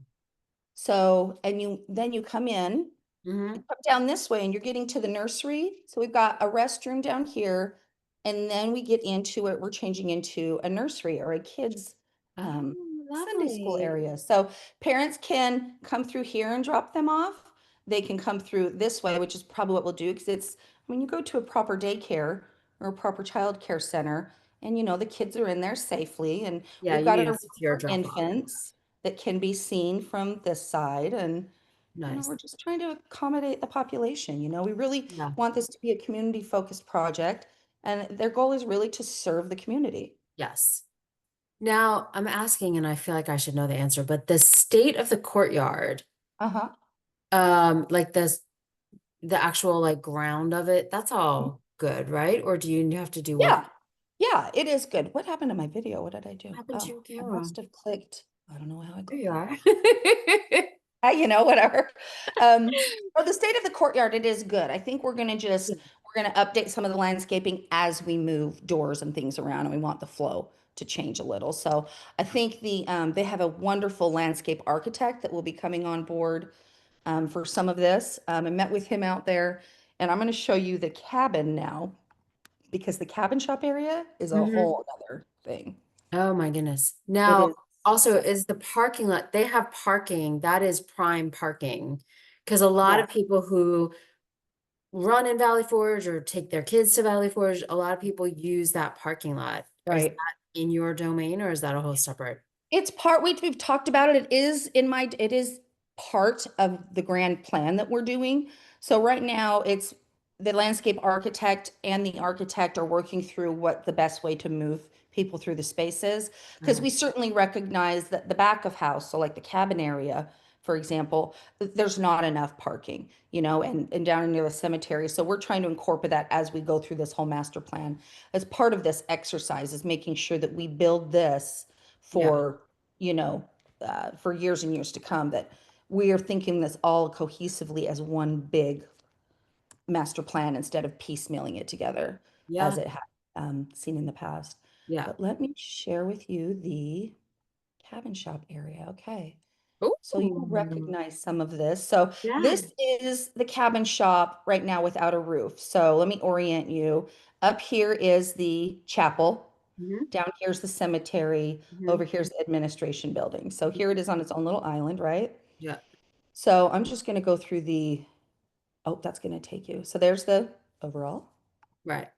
Speaker 2: So, and then you come in,
Speaker 1: Mm-hmm.
Speaker 2: come down this way and you're getting to the nursery. So we've got a restroom down here, and then we get into it. We're changing into a nursery or a kids
Speaker 1: Oh,
Speaker 2: um, Sunday school
Speaker 1: lovely.
Speaker 2: area. So parents can come through here and drop them off. They can come through this way, which is probably what we'll do because I mean, you go to a proper daycare or a proper child care center, and the kids are in there safely. And
Speaker 1: Yeah,
Speaker 2: we've
Speaker 1: you
Speaker 2: got a
Speaker 1: need a
Speaker 2: room
Speaker 1: secure
Speaker 2: for
Speaker 1: drop off.
Speaker 2: infants that can be seen from this side. And
Speaker 1: Nice.
Speaker 2: we're just trying to accommodate the population. We really
Speaker 1: Yeah.
Speaker 2: want this to be a community-focused project, and their goal is really to serve the community.
Speaker 1: Yes. Now I'm asking, and I feel like I should know the answer, but the state of the courtyard,
Speaker 2: Uh-huh.
Speaker 1: like the actual like ground of it, that's all good, right? Or do you have to do work?
Speaker 2: Yeah. Yeah, it is good. What happened to my video? What did I
Speaker 1: What
Speaker 2: do?
Speaker 1: happened to
Speaker 2: Oh,
Speaker 1: your
Speaker 2: I
Speaker 1: camera?
Speaker 2: must have clicked. I don't know how I
Speaker 1: There
Speaker 2: clicked
Speaker 1: you
Speaker 2: that.
Speaker 1: are.
Speaker 2: Whatever. For the state of the courtyard, it is good. I think we're gonna update some of the landscaping as we move doors and things around, and we want the flow to change a little. So I think they have a wonderful landscape architect that will be coming on board for some of this. I met with him out there, and I'm going to show you the cabin now because the cabin shop area is a
Speaker 1: Hmm.
Speaker 2: whole other thing.
Speaker 1: Oh my goodness.
Speaker 2: It
Speaker 1: Now,
Speaker 2: is
Speaker 1: also,
Speaker 2: separate.
Speaker 1: is the parking lot, they have parking, that is prime parking. Because a lot
Speaker 2: Yeah,
Speaker 1: of people who run in Valley Forge or take their kids to Valley Forge, a lot of people use that parking lot. Is
Speaker 2: right.
Speaker 1: that in your domain or is that a whole separate?
Speaker 2: It's we've talked about it. It is part of the grand plan that we're doing. So right now it's the landscape architect and the architect are working through what the best way to move people through the space is. Because
Speaker 1: Okay.
Speaker 2: we certainly recognize that the back of house, so like the cabin area, for example, there's not enough parking, and down near the cemetery. So we're trying to incorporate that as we go through this whole master plan. As part of this exercise is making sure that we build this
Speaker 1: Yeah.
Speaker 2: you know, for years and years to come, that we are thinking this all cohesively as one big master plan instead of piecemealing it together as
Speaker 1: Yeah.
Speaker 2: it had seen in the past.
Speaker 1: Yeah.
Speaker 2: But let me share with you the cabin shop area. Okay. So you'll
Speaker 1: Ooh.
Speaker 2: recognize some of this. So
Speaker 1: Yeah.
Speaker 2: this is the cabin shop right now without a roof. So let me orient you. Up here is the chapel.
Speaker 1: Hmm.
Speaker 2: Down here's the cemetery.
Speaker 1: Hmm.
Speaker 2: Over here's the administration building. So here it is on its own little island, right?
Speaker 1: Yeah.
Speaker 2: So I'm just going to go through oh, that's going to take you. So there's the overall.
Speaker 1: Right.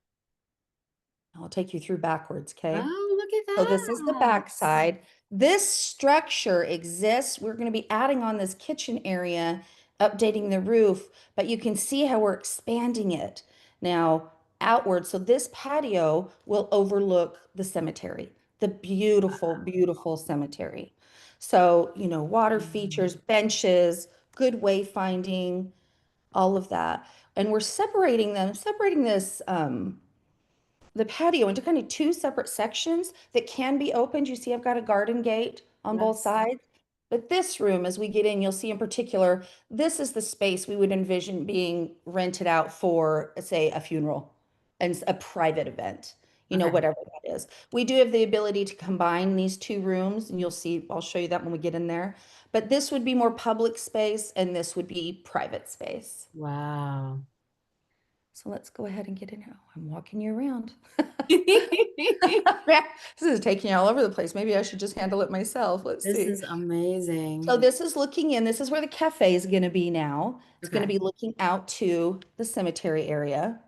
Speaker 2: I'll take you through backwards, okay?
Speaker 1: Oh, look at
Speaker 2: So this is the
Speaker 1: that.
Speaker 2: back side. This structure exists. We're going to be adding on this kitchen area, updating the roof, but you can see how we're expanding it now outward. So this patio will overlook the cemetery, the beautiful, beautiful cemetery. So, water features,
Speaker 1: Mm.
Speaker 2: benches, good wayfinding, all of that. And we're separating this the patio into kind of two separate sections that can be opened. You see, I've got a garden gate on both
Speaker 1: Yes.
Speaker 2: sides. But this room, as we get in, you'll see in particular, this is the space we would envision being rented out for, say, a funeral and a private event,
Speaker 1: Okay.
Speaker 2: whatever that is. We do have the ability to combine these two rooms, and you'll see, I'll show you that when we get in there. But this would be more public space, and this would be private space.
Speaker 1: Wow.
Speaker 2: So let's go ahead and get in here. I'm walking you around.
Speaker 1: This
Speaker 2: This is taking you all over the place. Maybe I should just handle it myself. Let's see.
Speaker 1: is
Speaker 2: So
Speaker 1: amazing.
Speaker 2: this is looking in. This is where the cafe is going to be now. It's going to
Speaker 1: Okay.
Speaker 2: be looking out to the cemetery area.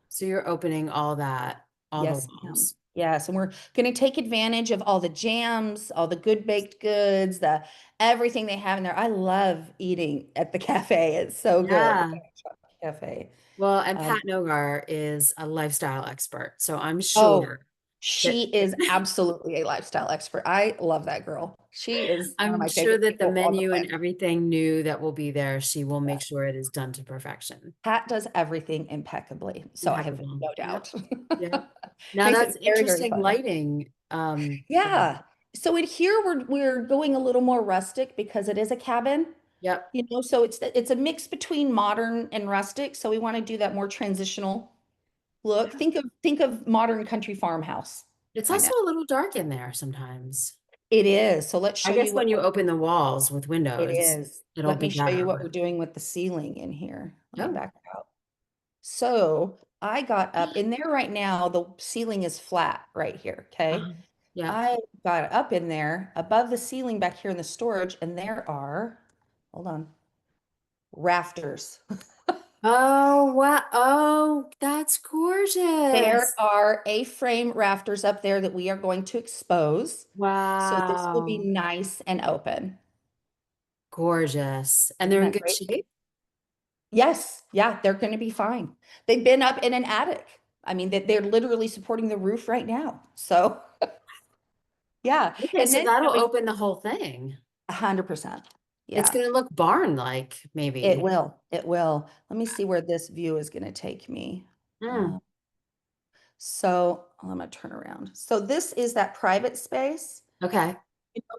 Speaker 1: So you're opening all that, all the
Speaker 2: Yes, ma'am.
Speaker 1: walls.
Speaker 2: Yes, and we're going to take advantage of all the jams, all the good baked goods, the everything they have in there. I love eating at the cafe. It's so good. The
Speaker 1: Yeah.
Speaker 2: Coffee Shop Cafe.
Speaker 1: Well, and
Speaker 2: Um,
Speaker 1: Pat Nogar is a lifestyle expert, so I'm
Speaker 2: oh,
Speaker 1: sure
Speaker 2: she
Speaker 1: that
Speaker 2: is absolutely a lifestyle expert. I love that girl. She is one of
Speaker 1: I'm
Speaker 2: my
Speaker 1: sure
Speaker 2: favorite
Speaker 1: that the
Speaker 2: people on the
Speaker 1: menu and
Speaker 2: planet.
Speaker 1: everything new that will be there, she will
Speaker 2: Yeah.
Speaker 1: make sure it is done to perfection.
Speaker 2: Pat does everything impeccably. So I have
Speaker 1: Impeccable.
Speaker 2: no
Speaker 1: Yep.
Speaker 2: doubt.
Speaker 1: Yep. Now
Speaker 2: Makes
Speaker 1: that's
Speaker 2: it very, very
Speaker 1: interesting
Speaker 2: fun.
Speaker 1: lighting. For that.
Speaker 2: Yeah. So in here we're going a little more rustic because it is a cabin,
Speaker 1: Yep.
Speaker 2: so it's a mix between modern and rustic. So we want to do that more transitional look.
Speaker 1: Yeah.
Speaker 2: Think of modern country farmhouse
Speaker 1: It's
Speaker 2: kind
Speaker 1: also
Speaker 2: of.
Speaker 1: a little dark in there sometimes.
Speaker 2: It is. So let's
Speaker 1: I
Speaker 2: show
Speaker 1: guess
Speaker 2: you
Speaker 1: when
Speaker 2: what
Speaker 1: you open the walls with
Speaker 2: it
Speaker 1: windows,
Speaker 2: is.
Speaker 1: it'll
Speaker 2: Let
Speaker 1: be
Speaker 2: me show you
Speaker 1: better.
Speaker 2: what we're doing with the ceiling in here. Let me
Speaker 1: Oh,
Speaker 2: back out. So I got up in there right now, the ceiling is flat right here. Okay.
Speaker 1: uh-huh. Yeah.
Speaker 2: I got up in there above the ceiling back here in the storage, and there are, hold on, rafters.
Speaker 1: Oh, wow. Oh, that's
Speaker 2: There
Speaker 1: gorgeous.
Speaker 2: are A-frame rafters up there that we are going to expose. So this will be
Speaker 1: Wow.
Speaker 2: nice and open.
Speaker 1: Gorgeous. And
Speaker 2: Isn't
Speaker 1: they're in
Speaker 2: that
Speaker 1: good
Speaker 2: great?
Speaker 1: shape?
Speaker 2: Yes, yeah, they're going to be fine. They've been up in an attic. I mean, they're literally supporting the roof right now. So, yeah.
Speaker 1: Okay,
Speaker 2: And
Speaker 1: so
Speaker 2: then,
Speaker 1: that'll open the whole thing.
Speaker 2: 100%.
Speaker 1: It's
Speaker 2: Yeah,
Speaker 1: gonna look barn-like,
Speaker 2: it
Speaker 1: maybe.
Speaker 2: will. It will. Let me see where this view is going to take me. Uh,
Speaker 1: Hmm.
Speaker 2: so, I'm going to turn around. So, this is that private space.
Speaker 1: Okay.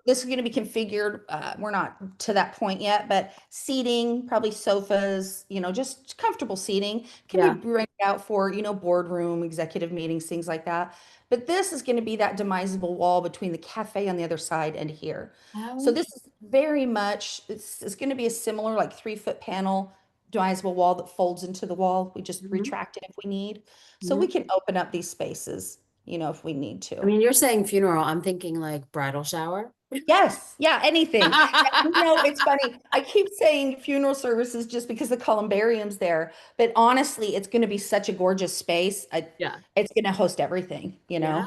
Speaker 2: This is going to be configured. We're not to that point yet, but seating, probably sofas, just comfortable seating can be
Speaker 1: Yeah.
Speaker 2: rented out for, boardroom, executive meetings, things like that. But this is going to be that demisable wall between the cafe on the other side and here. So
Speaker 1: Oh,
Speaker 2: this is very much, it's going to be a similar like 3-foot panel demisable wall that folds into the wall. We just
Speaker 1: mhm,
Speaker 2: retract it if we need. So we
Speaker 1: mhm.
Speaker 2: can open up these spaces, if we need
Speaker 1: I
Speaker 2: to.
Speaker 1: mean, you're saying funeral. I'm thinking like bridal shower.
Speaker 2: Yes, yeah, anything. It's funny. I keep saying funeral services just because the columbarium's there, but honestly, it's going to be such a gorgeous space.
Speaker 1: Yeah.
Speaker 2: It's going to host everything.
Speaker 1: Yeah.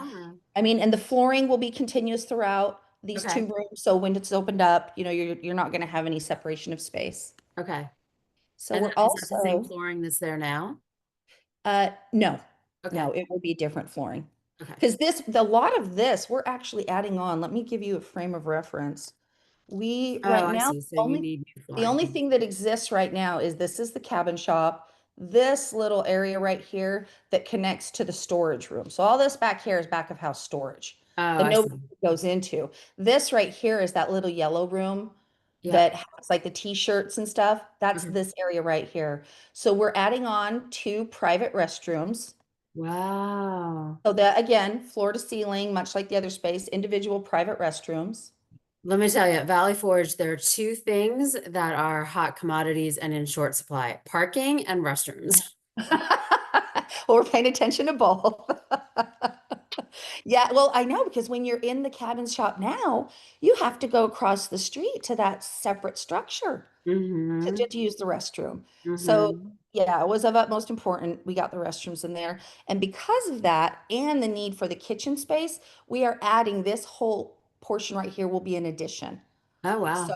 Speaker 2: I mean, and the flooring will be continuous throughout these two
Speaker 1: Okay.
Speaker 2: rooms. So when it's opened up, you're not going to have any separation of space.
Speaker 1: Okay.
Speaker 2: So
Speaker 1: And
Speaker 2: we're
Speaker 1: then is that the same
Speaker 2: also,
Speaker 1: flooring that's there now?
Speaker 2: no,
Speaker 1: Okay.
Speaker 2: no, it will be different flooring.
Speaker 1: Okay.
Speaker 2: Because a lot of this, we're actually adding on. Let me give you a frame of reference. We
Speaker 1: Oh,
Speaker 2: right
Speaker 1: I
Speaker 2: now,
Speaker 1: see. So you need new
Speaker 2: the only
Speaker 1: flooring.
Speaker 2: thing that exists right now is this is the cabin shop, this little area right here that connects to the storage room. So all this back here is back of house storage
Speaker 1: Oh,
Speaker 2: that
Speaker 1: I
Speaker 2: nobody
Speaker 1: see.
Speaker 2: goes into. This right here is that little yellow room
Speaker 1: Yeah.
Speaker 2: that has like the t-shirts and stuff. That's
Speaker 1: Okay.
Speaker 2: this area right here. So we're adding on 2 private restrooms.
Speaker 1: Wow.
Speaker 2: So that again, floor to ceiling, much like the other space, individual private restrooms.
Speaker 1: Let me tell you, at Valley Forge, there are two things that are hot commodities and in short supply: parking and restrooms.
Speaker 2: Well, we're paying attention to both. Yeah, well, I know because when you're in the cabin shop now, you have to go across the street to that separate structure
Speaker 1: Mm-hmm.
Speaker 2: to use the restroom. So,
Speaker 1: Mm-hmm.
Speaker 2: yeah, it was of utmost important. We got the restrooms in there. And because of that and the need for the kitchen space, we are adding this whole portion right here will be an addition.
Speaker 1: Oh,
Speaker 2: So
Speaker 1: wow.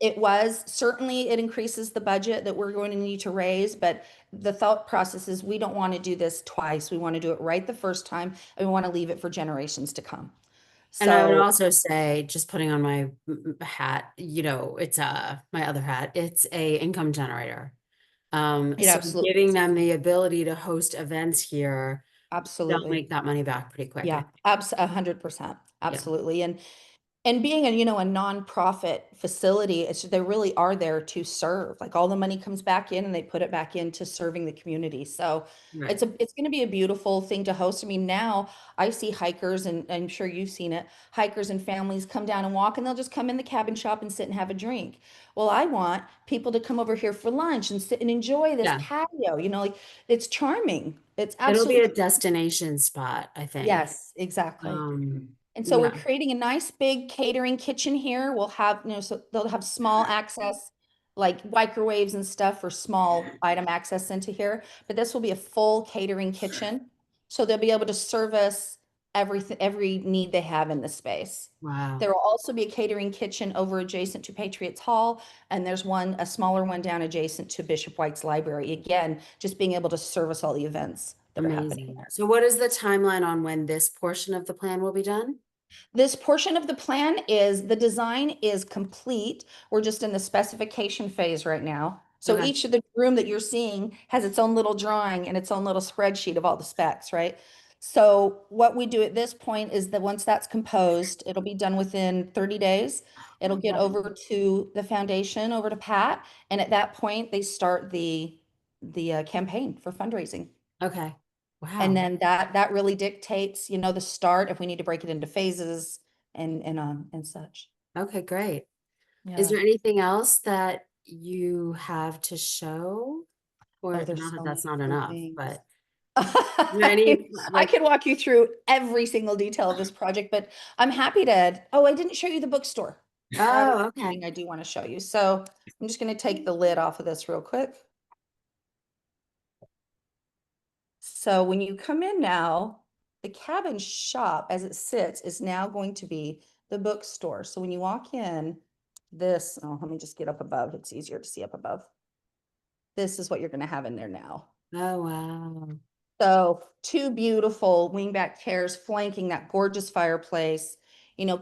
Speaker 2: it was certainly it increases the budget that we're going to need to raise, but the thought process is we don't want to do this twice. We want to do it right the first time, and we want to leave it for generations to come.
Speaker 1: And I would
Speaker 2: So
Speaker 1: also say, just putting on my hat, it's my other hat, it's a income generator.
Speaker 2: it
Speaker 1: So
Speaker 2: absolutely
Speaker 1: giving
Speaker 2: is.
Speaker 1: them the ability to host events here, they'll
Speaker 2: Absolutely.
Speaker 1: make that money back pretty quick, I
Speaker 2: Yeah,
Speaker 1: think.
Speaker 2: 100%.
Speaker 1: Yeah,
Speaker 2: Absolutely. And being a nonprofit facility, they really are there to serve. Like all the money comes back in and they put it back into serving the community. So
Speaker 1: right.
Speaker 2: it's going to be a beautiful thing to host. I mean, now I see hikers and I'm sure you've seen it, hikers and families come down and walk and they'll just come in the cabin shop and sit and have a drink. Well, I want people to come over here for lunch and sit and enjoy this
Speaker 1: Yeah.
Speaker 2: patio. Like it's charming. It's
Speaker 1: It'll be a
Speaker 2: absolutely,
Speaker 1: destination spot, I think.
Speaker 2: yes, exactly. And so we're
Speaker 1: Yeah,
Speaker 2: creating a nice big catering kitchen here. We'll have, so they'll have small access, like microwaves and stuff for small item access into here. But this will be a full catering kitchen. So they'll be able to service everything, every need they have in the space.
Speaker 1: wow.
Speaker 2: There will also be a catering kitchen over adjacent to Patriots Hall, and there's a smaller one down adjacent to Bishop White's library. Again, just being able to service all the events that are happening
Speaker 1: Amazing.
Speaker 2: there.
Speaker 1: So what is the timeline on when this portion of the plan will be done?
Speaker 2: This portion of the plan is the design is complete. We're just in the specification phase right now. So
Speaker 1: Okay.
Speaker 2: each of the room that you're seeing has its own little drawing and its own little spreadsheet of all the specs, right? So what we do at this point is that once that's composed, it'll be done within 30 days. It'll get
Speaker 1: Okay.
Speaker 2: over to the foundation, over to Pat, and at that point they start the campaign for fundraising.
Speaker 1: Okay.
Speaker 2: And
Speaker 1: Wow.
Speaker 2: then that really dictates, the start if we need to break it into phases, and such.
Speaker 1: Okay, great. Is
Speaker 2: Yeah.
Speaker 1: there anything else that you have to show?
Speaker 2: Oh,
Speaker 1: Or
Speaker 2: there's
Speaker 1: not that
Speaker 2: so
Speaker 1: that's
Speaker 2: many
Speaker 1: not
Speaker 2: fun
Speaker 1: enough,
Speaker 2: things.
Speaker 1: but is there any
Speaker 2: I
Speaker 1: like,
Speaker 2: can walk you through every single detail of this project, but I'm happy to. Oh, I didn't show you the bookstore. That is
Speaker 1: oh, okay.
Speaker 2: something I do want to show you. So I'm just going to take the lid off of this real quick. So when you come in now, the cabin shop as it sits is now going to be the bookstore. So when you walk in, let me just get up above. It's easier to see up above. This is what you're going to have in there now.
Speaker 1: Oh, wow.
Speaker 2: So two beautiful wingback chairs flanking that gorgeous fireplace.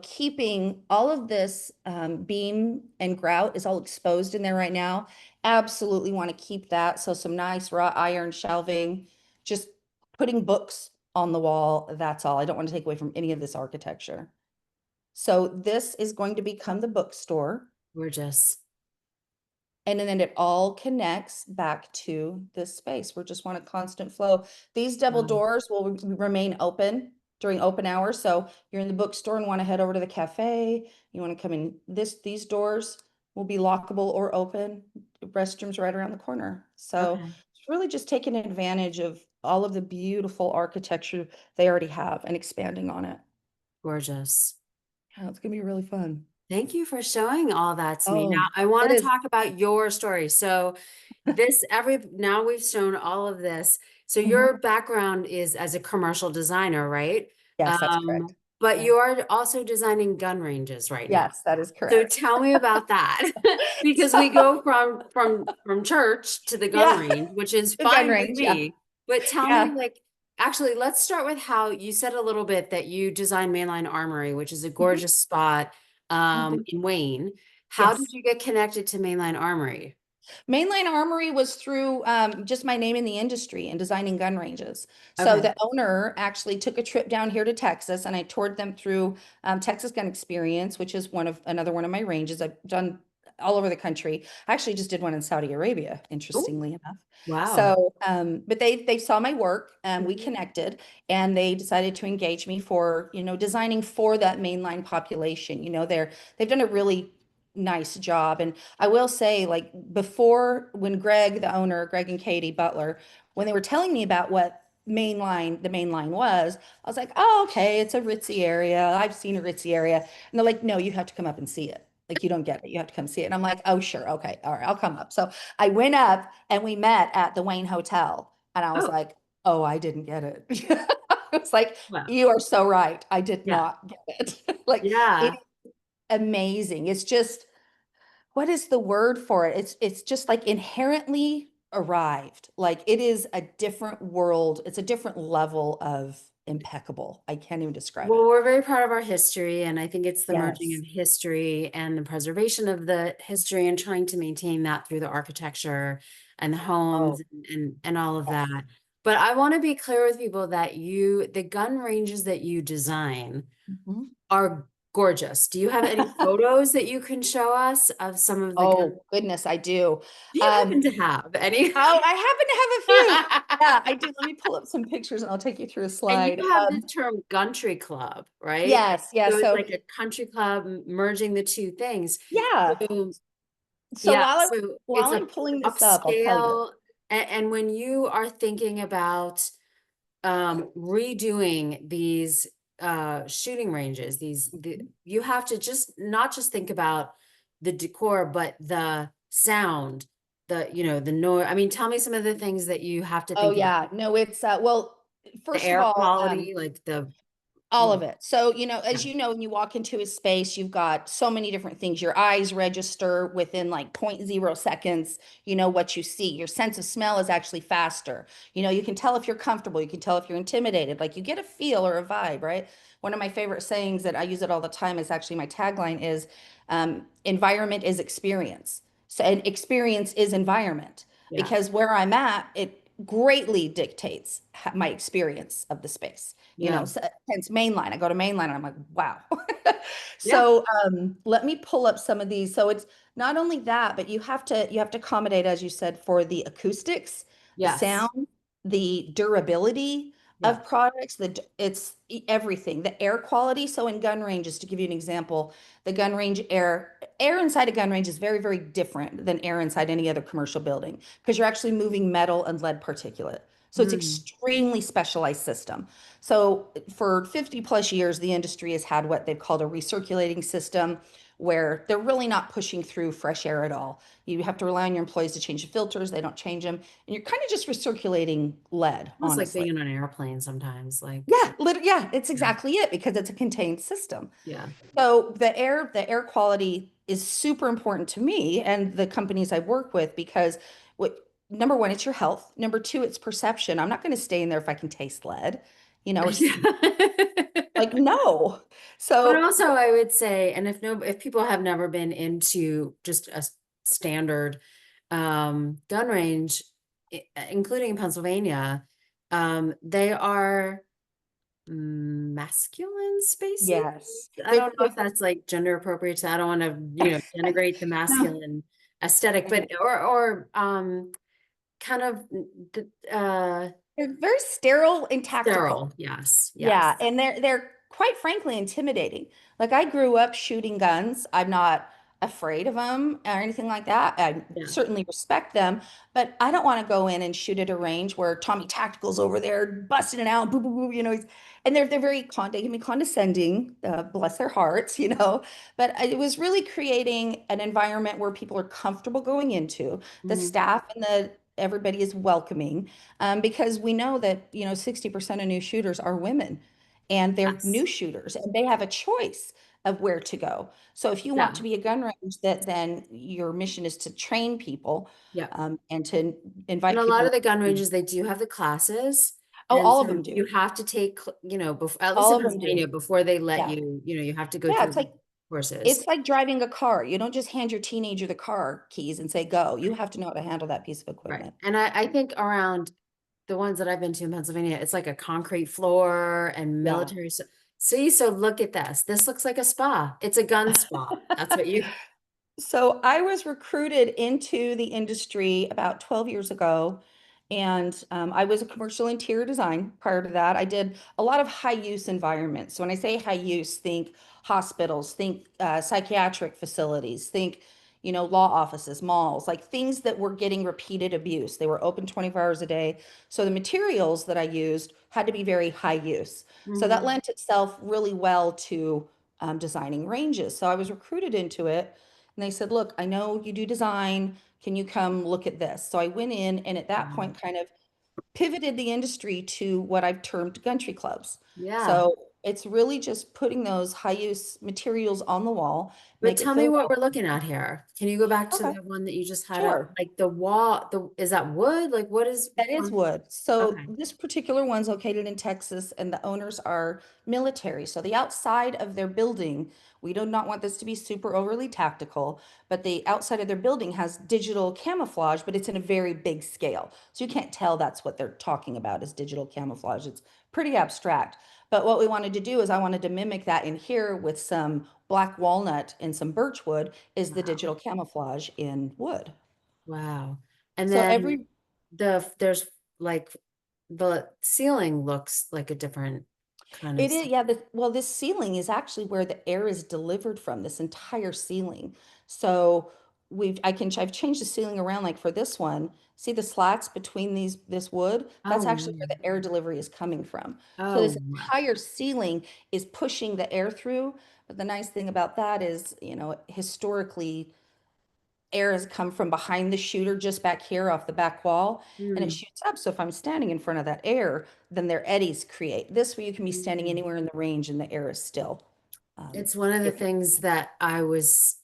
Speaker 2: Keeping all of this beam and grout is all exposed in there right now. Absolutely want to keep that. So some nice wrought iron shelving, just putting books on the wall. That's all. I don't want to take away from any of this architecture. So this is going to become the bookstore.
Speaker 1: Gorgeous.
Speaker 2: And then it all connects back to this space. We just want a constant flow. These double
Speaker 1: Wow.
Speaker 2: doors will remain open during open hours. So you're in the bookstore and want to head over to the cafe, you want to come in these doors will be lockable or open. Restrooms right around the corner. So
Speaker 1: Okay.
Speaker 2: it's really just taking advantage of all of the beautiful architecture they already have and expanding on it.
Speaker 1: Gorgeous.
Speaker 2: Yeah, it's gonna be really fun.
Speaker 1: Thank you for showing all that to me. Now,
Speaker 2: Oh,
Speaker 1: I
Speaker 2: it
Speaker 1: want to
Speaker 2: is.
Speaker 1: talk about your story. So, now we've shown all of this. So,
Speaker 2: Mhm.
Speaker 1: your background is as a commercial designer, right?
Speaker 2: Yes, that's correct.
Speaker 1: But
Speaker 2: Yeah.
Speaker 1: you are also designing gun ranges right now.
Speaker 2: Yes, that is
Speaker 1: So
Speaker 2: correct.
Speaker 1: tell me about that. Because we
Speaker 2: So,
Speaker 1: go from church to the gun
Speaker 2: yeah,
Speaker 1: range, which is
Speaker 2: the gun
Speaker 1: fine with
Speaker 2: range. Yeah.
Speaker 1: me. But tell me,
Speaker 2: Yeah.
Speaker 1: like, actually, let's start with how you said a little bit that you designed Mainline Armory, which is a
Speaker 2: Mhm.
Speaker 1: gorgeous spot
Speaker 2: Oh, thank you.
Speaker 1: in Wayne. How did
Speaker 2: Yes.
Speaker 1: you get connected to Mainline Armory?
Speaker 2: Mainline Armory was through just my name in the industry and designing gun ranges. So
Speaker 1: Okay.
Speaker 2: the owner actually took a trip down here to Texas, and I toured them through Texas Gun Experience, which is another one of my ranges. I've done all over the country. I actually just did one in Saudi Arabia,
Speaker 1: Oh,
Speaker 2: interestingly enough.
Speaker 1: wow.
Speaker 2: So, but they saw my work, and we
Speaker 1: Mhm.
Speaker 2: connected, and they decided to engage me for designing for that mainline population. They've done a really nice job. And I will say, like, before, when Greg, the owner, Greg and Katie Butler, when they were telling me about what the main line was, I was like, oh, okay, it's a ritzy area. I've seen a ritzy area. And they're like, no, you have to come up and see it. Like, you don't get it. You have to come see it. And I'm like, oh, sure. Okay. All right. I'll come up. So I went up and we met at the Wayne Hotel. And I was
Speaker 1: Oh,
Speaker 2: like, oh, I didn't get it. I was like,
Speaker 1: well,
Speaker 2: you are so right. I did
Speaker 1: yeah.
Speaker 2: not get it. Like, it
Speaker 1: Yeah.
Speaker 2: is amazing. It's just, what is the word for it? It's just like inherently arrived. Like, it is a different world. It's a different level of impeccable. I can't even describe
Speaker 1: Well,
Speaker 2: it.
Speaker 1: we're very proud of our history, and I think it's the merging
Speaker 2: Yes.
Speaker 1: of history and the preservation of the history and trying to maintain that through the architecture and the homes
Speaker 2: Oh,
Speaker 1: and all of
Speaker 2: yes.
Speaker 1: that. But I want to be clear with people that the gun ranges that you design
Speaker 2: Mhm.
Speaker 1: are gorgeous. Do you have any photos that you can show us of some of the gun?
Speaker 2: Oh, goodness, I do.
Speaker 1: Do you
Speaker 2: Um,
Speaker 1: happen to have any?
Speaker 2: oh, I happen to have a few. Yeah, I do. Let me pull up some pictures and I'll take you through a
Speaker 1: And you
Speaker 2: slide.
Speaker 1: have this term country club, right?
Speaker 2: Yes, yeah.
Speaker 1: So it's
Speaker 2: So,
Speaker 1: like a country club merging the two things.
Speaker 2: yeah.
Speaker 1: So
Speaker 2: So
Speaker 1: yeah,
Speaker 2: while I
Speaker 1: so
Speaker 2: while
Speaker 1: it's a
Speaker 2: I'm pulling this up, I'll tell you.
Speaker 1: upscale, and when you are thinking about redoing these shooting ranges, you have to just not just think about the decor, but the sound, the noise. I mean, tell me some of the things that you have to
Speaker 2: Oh
Speaker 1: think about.
Speaker 2: yeah, no, it's well,
Speaker 1: The
Speaker 2: first of
Speaker 1: air
Speaker 2: all,
Speaker 1: quality, like the
Speaker 2: all
Speaker 1: yeah,
Speaker 2: of it. So,
Speaker 1: yeah,
Speaker 2: as you know, when you walk into a space, you've got so many different things. Your eyes register within like zero point 0.0 seconds, what you see. Your sense of smell is actually faster. You can tell if you're comfortable, you can tell if you're intimidated. Like, you get a feel or a vibe, right? One of my favorite sayings that I use it all the time is actually my tagline is environment is experience. So, and experience is environment,
Speaker 1: yeah,
Speaker 2: because where I'm at, it greatly dictates my experience of the space.
Speaker 1: yeah,
Speaker 2: So, hence mainline. I go to mainline and I'm like, wow.
Speaker 1: yeah,
Speaker 2: So let me pull up some of these. So it's not only that, but you have to accommodate, as you said, for the acoustics, the
Speaker 1: yes,
Speaker 2: sound, the durability.
Speaker 1: Yeah.
Speaker 2: of products. Everything, the air quality. So in gun ranges, to give you an example, the gun range air inside a gun range is very, very different than air inside any other commercial building because you're actually moving metal and lead particulate. So it's
Speaker 1: Mm.
Speaker 2: extremely specialized system. So for 50 plus years, the industry has had what they've called a recirculating system where they're really not pushing through fresh air at all. You have to rely on your employees to change the filters. They don't change them. And you're kind of just recirculating lead,
Speaker 1: Almost like
Speaker 2: honestly.
Speaker 1: being on an airplane sometimes, like,
Speaker 2: Yeah, yeah, it's
Speaker 1: yeah,
Speaker 2: exactly it because it's a contained system.
Speaker 1: yeah.
Speaker 2: So the air quality is super important to me and the companies I work with because number one, it's your health. Number two, it's perception. I'm not going to stay in there if I can taste lead. It's like no.
Speaker 1: But
Speaker 2: So
Speaker 1: also, I would say, and if people have never been into just a standard gun range, including in Pennsylvania, they are masculine spaces.
Speaker 2: yes,
Speaker 1: I don't know if that's like gender appropriate. So I don't want to, denigrate the
Speaker 2: no,
Speaker 1: masculine aesthetic, but or kind of
Speaker 2: they're very sterile and tactical.
Speaker 1: sterile. Yes,
Speaker 2: Yeah,
Speaker 1: yes,
Speaker 2: and they're quite frankly intimidating. Like I grew up shooting guns. I'm not afraid of them or anything like that. I
Speaker 1: yeah.
Speaker 2: certainly respect them, but I don't want to go in and shoot at a range where Tommy Tactical's over there busting it out, boo boo boo, and they're very they can be condescending, bless their hearts, But it was really creating an environment where people are comfortable going into. The
Speaker 1: Mhm.
Speaker 2: staff and the everybody is welcoming because we know that 60% of new shooters are women and they're
Speaker 1: Yes,
Speaker 2: new shooters and they have a choice of where to go. So if you want
Speaker 1: yeah,
Speaker 2: to be a gun range, that then your mission is to train people
Speaker 1: yeah.
Speaker 2: and to
Speaker 1: And
Speaker 2: invite
Speaker 1: a lot
Speaker 2: people
Speaker 1: of the gun
Speaker 2: in.
Speaker 1: ranges, they do have the classes.
Speaker 2: Oh,
Speaker 1: And
Speaker 2: all of
Speaker 1: so
Speaker 2: them
Speaker 1: you
Speaker 2: do.
Speaker 1: have to take, before, at least
Speaker 2: All
Speaker 1: in
Speaker 2: of them do.
Speaker 1: Pennsylvania, before they let
Speaker 2: Yeah.
Speaker 1: you, you have to go
Speaker 2: Yeah,
Speaker 1: through
Speaker 2: it's
Speaker 1: the
Speaker 2: like
Speaker 1: courses.
Speaker 2: it's like driving a car. You don't just hand your teenager the car keys and say go. You have to know how to handle that piece of
Speaker 1: Right.
Speaker 2: equipment.
Speaker 1: And I think around the ones that I've been to in Pennsylvania, it's like a concrete floor and
Speaker 2: Yeah.
Speaker 1: military. See, so look at this. This looks like a spa. It's a gun spa. That's what you,
Speaker 2: So I was recruited into the industry about 12 years ago, and I was a commercial interior design. Prior to that, I did a lot of high use environments. So when I say high use, think hospitals, think psychiatric facilities, think law offices, malls, like things that were getting repeated abuse. They were open 24 hours a day. So the materials that I used had to be very high use. So that
Speaker 1: Mhm.
Speaker 2: lent itself really well to designing ranges. So I was recruited into it. And they said, look, I know you do design. Can you come look at this? So I went in and at that
Speaker 1: Wow.
Speaker 2: point kind of pivoted the industry to what I've termed country clubs.
Speaker 1: Yeah.
Speaker 2: So it's really just putting those high use materials on the wall,
Speaker 1: But
Speaker 2: make it
Speaker 1: tell me
Speaker 2: feel
Speaker 1: what we're
Speaker 2: welcome.
Speaker 1: looking at here. Can you go back to
Speaker 2: Okay,
Speaker 1: the one that you just had up?
Speaker 2: sure.
Speaker 1: Like the wall, is that wood? Like what is
Speaker 2: That is wood. So
Speaker 1: okay.
Speaker 2: this particular one's located in Texas and the owners are military. So the outside of their building, we do not want this to be super overly tactical, but the outside of their building has digital camouflage, but it's in a very big scale. So you can't tell that's what they're talking about is digital camouflage. It's pretty abstract. But what we wanted to do is I wanted to mimic that in here with some black walnut and some birch wood is the
Speaker 1: Wow.
Speaker 2: digital camouflage in wood.
Speaker 1: Wow. And
Speaker 2: So
Speaker 1: then
Speaker 2: every
Speaker 1: there's like the ceiling looks like a different kind of
Speaker 2: It is, yeah. Well, this ceiling is actually where the air is delivered from, this entire ceiling. So I've changed the ceiling around like for this one. See the slats between this wood?
Speaker 1: oh
Speaker 2: That's actually
Speaker 1: wow.
Speaker 2: where the air delivery is coming from. So
Speaker 1: Oh
Speaker 2: this
Speaker 1: wow.
Speaker 2: entire ceiling is pushing the air through. But the nice thing about that is, historically, air has come from behind the shooter just back here off the back wall and it
Speaker 1: Hmm.
Speaker 2: shoots up. So if I'm standing in front of that air, then their eddies create. This way you can be standing
Speaker 1: Hmm.
Speaker 2: anywhere in the range and the air is still
Speaker 1: It's one of the
Speaker 2: giving.
Speaker 1: things that I was,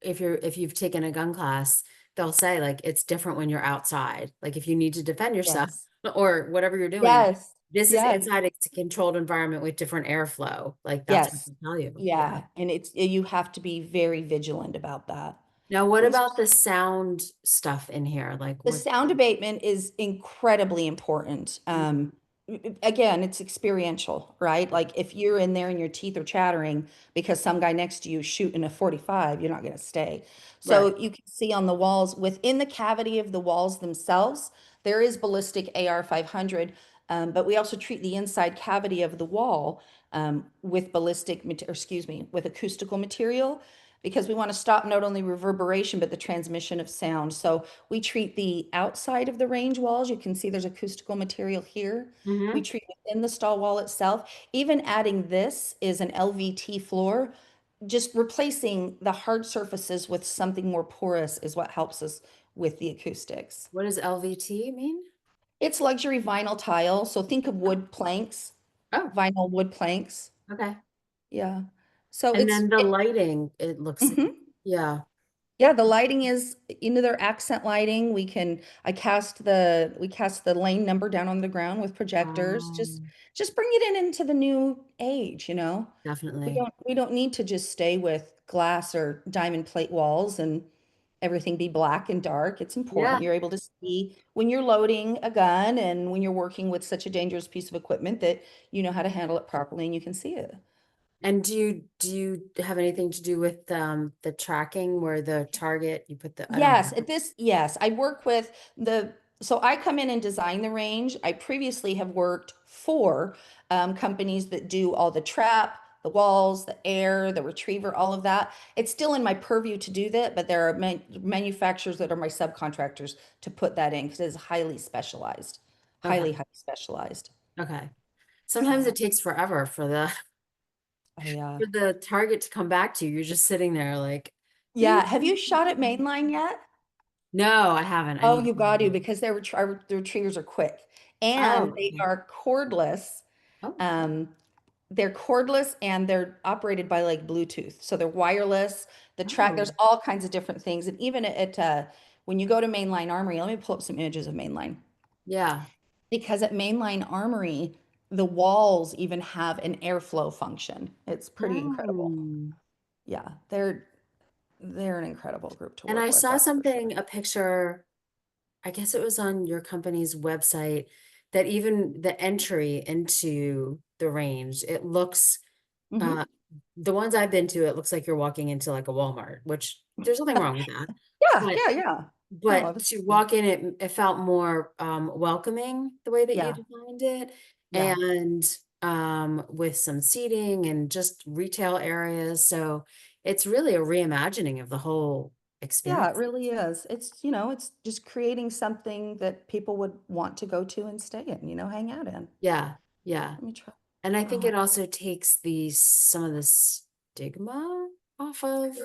Speaker 1: if you've taken a gun class, they'll say like it's different when you're outside. Like if you need to defend yourself
Speaker 2: Yes.
Speaker 1: or whatever you're doing,
Speaker 2: Yes.
Speaker 1: this is
Speaker 2: Yes.
Speaker 1: inside. It's a controlled environment with different airflow. Like that's what
Speaker 2: Yes.
Speaker 1: they tell you. Yeah.
Speaker 2: Yeah. And you have to be very vigilant about that.
Speaker 1: Now, what
Speaker 2: It was
Speaker 1: about the sound stuff in here? Like
Speaker 2: The
Speaker 1: what?
Speaker 2: sound abatement is incredibly important. Again, it's experiential, right? Like if you're in there and your teeth are chattering because some guy next to you is shooting a 45, you're not going to stay.
Speaker 1: Right.
Speaker 2: So you can see on the walls, within the cavity of the walls themselves, there is ballistic AR 500. But we also treat the inside cavity of the wall with or excuse me, with acoustical material because we want to stop not only reverberation, but the transmission of sound. So we treat the outside of the range walls. You can see there's acoustical material here. We
Speaker 1: Mm-hmm.
Speaker 2: treat within the stall wall itself. Even adding this is an LVT floor. Just replacing the hard surfaces with something more porous is what helps us with the acoustics.
Speaker 1: What does LVT mean?
Speaker 2: It's luxury vinyl tile, so think of
Speaker 1: Oh,
Speaker 2: wood planks,
Speaker 1: oh,
Speaker 2: vinyl wood planks.
Speaker 1: okay.
Speaker 2: Yeah. So
Speaker 1: And then the lighting, it looks,
Speaker 2: mhm.
Speaker 1: yeah.
Speaker 2: Yeah, the lighting is into their accent lighting. We cast the lane number down on the ground with projectors. Just bring it in into the new age, you know.
Speaker 1: Definitely.
Speaker 2: We don't need to just stay with glass or diamond plate walls and everything be black and dark. It's
Speaker 1: Yeah.
Speaker 2: important you're able to see when you're loading a gun and when you're working with such a dangerous piece of equipment that you know how to handle it properly and you can see it.
Speaker 1: And do you have anything to do with the tracking where the target you put the I don't
Speaker 2: Yes,
Speaker 1: know.
Speaker 2: yes, I work with so I come in and design the range. I previously have worked for companies that do all the trap, the walls, the air, the retriever, all of that. It's still in my purview to do that, but there are manufacturers that are my subcontractors to put that in because it's highly specialized,
Speaker 1: Okay.
Speaker 2: highly specialized.
Speaker 1: Okay. Sometimes
Speaker 2: Yeah.
Speaker 1: it takes forever for the
Speaker 2: Oh yeah.
Speaker 1: for the target to come back to you. You're just sitting there like,
Speaker 2: Yeah. Have you shot at mainline yet?
Speaker 1: no, I haven't. I
Speaker 2: Oh,
Speaker 1: need
Speaker 2: you got to
Speaker 1: to.
Speaker 2: because the retrievers are quick and
Speaker 1: Oh,
Speaker 2: they
Speaker 1: okay.
Speaker 2: are cordless.
Speaker 1: Oh,
Speaker 2: Um, they're cordless and they're operated by like Bluetooth. So they're wireless. The track,
Speaker 1: oh,
Speaker 2: there's all kinds of different things. And even when you go to Mainline Armory, let me pull up some images of Mainline.
Speaker 1: yeah.
Speaker 2: Because at Mainline Armory, the walls even have an airflow function. It's pretty incredible.
Speaker 1: Hmm.
Speaker 2: Yeah, they're an incredible group to
Speaker 1: And
Speaker 2: work
Speaker 1: I
Speaker 2: with,
Speaker 1: saw
Speaker 2: that's for sure.
Speaker 1: something, a picture, I guess it was on your company's website, that even the entry into the range, it looks,
Speaker 2: Hmm.
Speaker 1: uh, the ones I've been to, it looks like you're walking into like a Walmart, which there's nothing wrong with that.
Speaker 2: Yeah,
Speaker 1: But
Speaker 2: yeah, yeah. No,
Speaker 1: but to walk in, it felt more welcoming the way that you
Speaker 2: yeah,
Speaker 1: designed it,
Speaker 2: yeah.
Speaker 1: and with some seating and just retail areas. So it's really a reimagining of the whole
Speaker 2: Yeah, it
Speaker 1: experience.
Speaker 2: really is. It's just creating something that people would want to go to and stay in, hang out in.
Speaker 1: Yeah, yeah.
Speaker 2: Let me try.
Speaker 1: And I think
Speaker 2: Oh,
Speaker 1: it also takes the some of the stigma off of,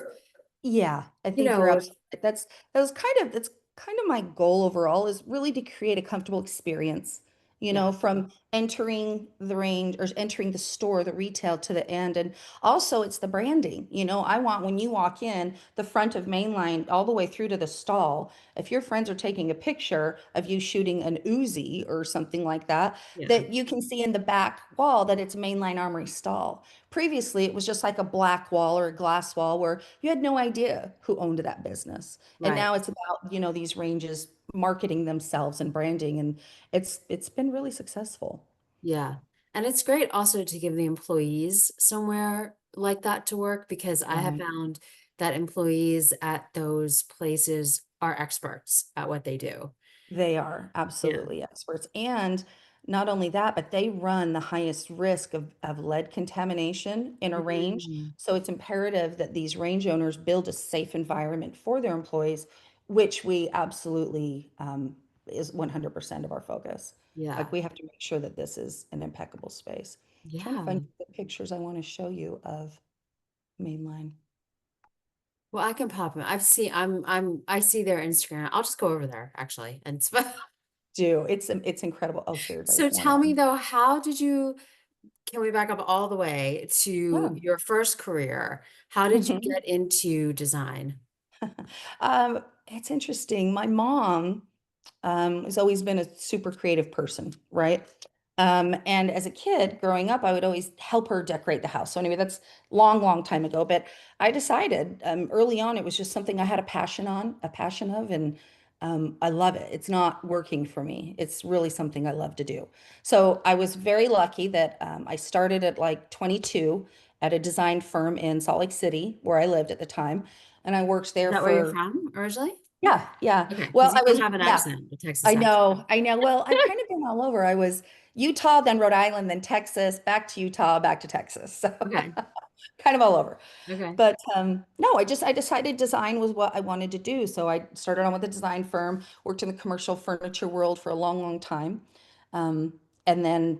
Speaker 2: yeah, I
Speaker 1: you
Speaker 2: think you're
Speaker 1: know, if
Speaker 2: absolutely right. That's kind of my goal overall is really to create a comfortable experience,
Speaker 1: yeah,
Speaker 2: from entering the range or entering the store, the retail to the end. And also it's the branding. I want when you walk in the front of Mainline all the way through to the stall, if your friends are taking a picture of you shooting an Uzi or something like that,
Speaker 1: yeah,
Speaker 2: that you can see in the back wall that it's Mainline Armory stall. Previously, it was just like a black wall or a glass wall where you had no idea who owned that business. And
Speaker 1: right.
Speaker 2: now it's about, these ranges marketing themselves and branding, and it's been really successful.
Speaker 1: Yeah. And it's great also to give the employees somewhere like that to work, because I have
Speaker 2: Right.
Speaker 1: found that employees at those places are experts at what they do.
Speaker 2: They are
Speaker 1: Yeah.
Speaker 2: absolutely experts. And not only that, but they run the highest risk of lead contamination in a range.
Speaker 1: Mm,
Speaker 2: So it's imperative that these range owners build a safe environment for their employees, which we absolutely is 100% of our focus. Like
Speaker 1: yeah.
Speaker 2: we have to make sure that this is an impeccable space. Trying to
Speaker 1: Yeah.
Speaker 2: find the pictures I want to show you of Mainline.
Speaker 1: Well, I can pop them. I see their Instagram. I'll just go over there actually. And
Speaker 2: Do it's incredible. Oh, here,
Speaker 1: so
Speaker 2: there's one
Speaker 1: tell
Speaker 2: of
Speaker 1: me
Speaker 2: them.
Speaker 1: though, how did you, can we back up all the way to
Speaker 2: Yeah.
Speaker 1: your first career? How did you
Speaker 2: Mhm.
Speaker 1: get into design?
Speaker 2: It's interesting. My mom has always been a super creative person, right? And as a kid growing up, I would always help her decorate the house. So anyway, that's long, long time ago. But I decided early on it was just something I had a passion of, and I love it. It's not working for me. It's really something I love to do. So I was very lucky that I started at like 22 at a design firm in Salt Lake City, where I lived at the time, and I worked
Speaker 1: Is
Speaker 2: there
Speaker 1: that where you're
Speaker 2: for
Speaker 1: from originally?
Speaker 2: yeah, yeah.
Speaker 1: Okay,
Speaker 2: Well,
Speaker 1: because you do have an accent, a Texas accent.
Speaker 2: I know. Well, I've kind of been all over. Utah, then Rhode Island, then Texas, back to Utah, back to Texas. So
Speaker 1: Okay.
Speaker 2: kind of all over.
Speaker 1: Okay.
Speaker 2: But no, I decided design was what I wanted to do. So I started on with a design firm, worked in the commercial furniture world for a long, long time. Um, and then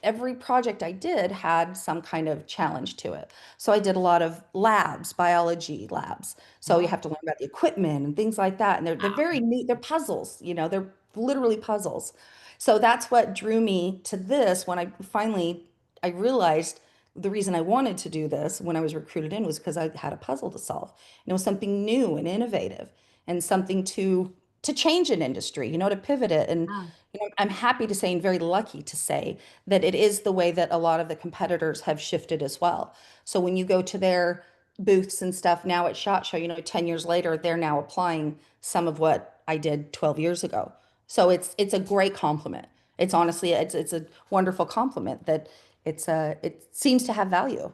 Speaker 2: every project I did had some kind of challenge to it. So I did a lot of labs, biology labs. So you
Speaker 1: Oh,
Speaker 2: have to learn about the equipment and things like that. And they're
Speaker 1: wow.
Speaker 2: very neat. They're puzzles, they're literally puzzles. So that's what drew me to this when I realized the reason I wanted to do this when I was recruited in was because I had a puzzle to solve. And it was something new and innovative and something to change an industry, to pivot it. And
Speaker 1: Yeah.
Speaker 2: I'm happy to say and very lucky to say that it is the way that a lot of the competitors have shifted as well. So when you go to their booths and stuff now at SHOT Show, 10 years later, they're now applying some of what I did 12 years ago. So it's a great compliment. It's honestly it's a wonderful compliment that it seems to have value.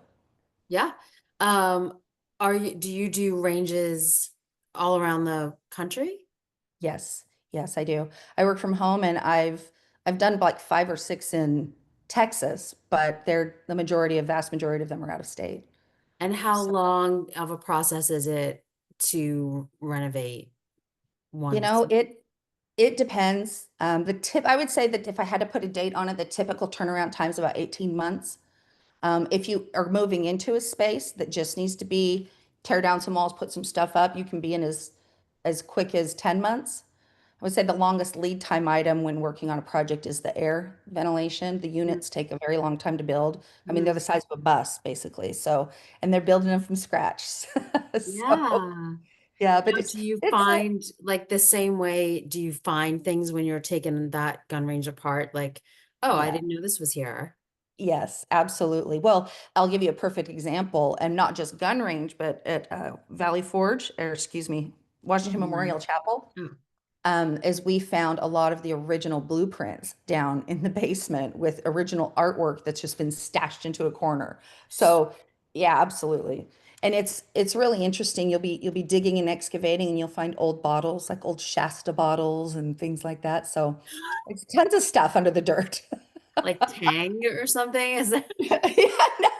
Speaker 1: Yeah. Um, do you do ranges all around the country?
Speaker 2: Yes. Yes, I do. I work from home and I've done like 5 or 6 in Texas, but they're vast majority of them are out of state.
Speaker 1: And how
Speaker 2: So,
Speaker 1: long of a process is it to renovate
Speaker 2: you
Speaker 1: one?
Speaker 2: know, it it depends. I would say that if I had to put a date on it, the typical turnaround time is about 18 months. If you are moving into a space that just needs to be tear down some walls, put some stuff up, you can be in as quick as 10 months. I would say the longest lead time item when working on a project is the air ventilation. The units take a very long time to build. I mean, they're
Speaker 1: Mhm.
Speaker 2: the size of a bus, basically. So, and they're building them from scratch. So,
Speaker 1: Yeah.
Speaker 2: yeah, but
Speaker 1: Now, do you
Speaker 2: it's a
Speaker 1: find like the same way, do you find things when you're taking that gun range apart? Like, oh, I
Speaker 2: yeah.
Speaker 1: didn't know this was here.
Speaker 2: Yes, absolutely. Well, I'll give you a perfect example, and not just gun range, but at Valley Forge, or excuse me,
Speaker 1: Oh,
Speaker 2: Washington
Speaker 1: yeah.
Speaker 2: Memorial Chapel,
Speaker 1: Oh,
Speaker 2: is we found a lot of the original blueprints down in the basement with original artwork that's just been stashed into a corner. So, yeah, absolutely. And it's really interesting. You'll be digging and excavating, and you'll find old bottles, like old Shasta bottles and things like that. So, it's tons of stuff under the dirt.
Speaker 1: like Tang or something? Is that?
Speaker 2: Yeah,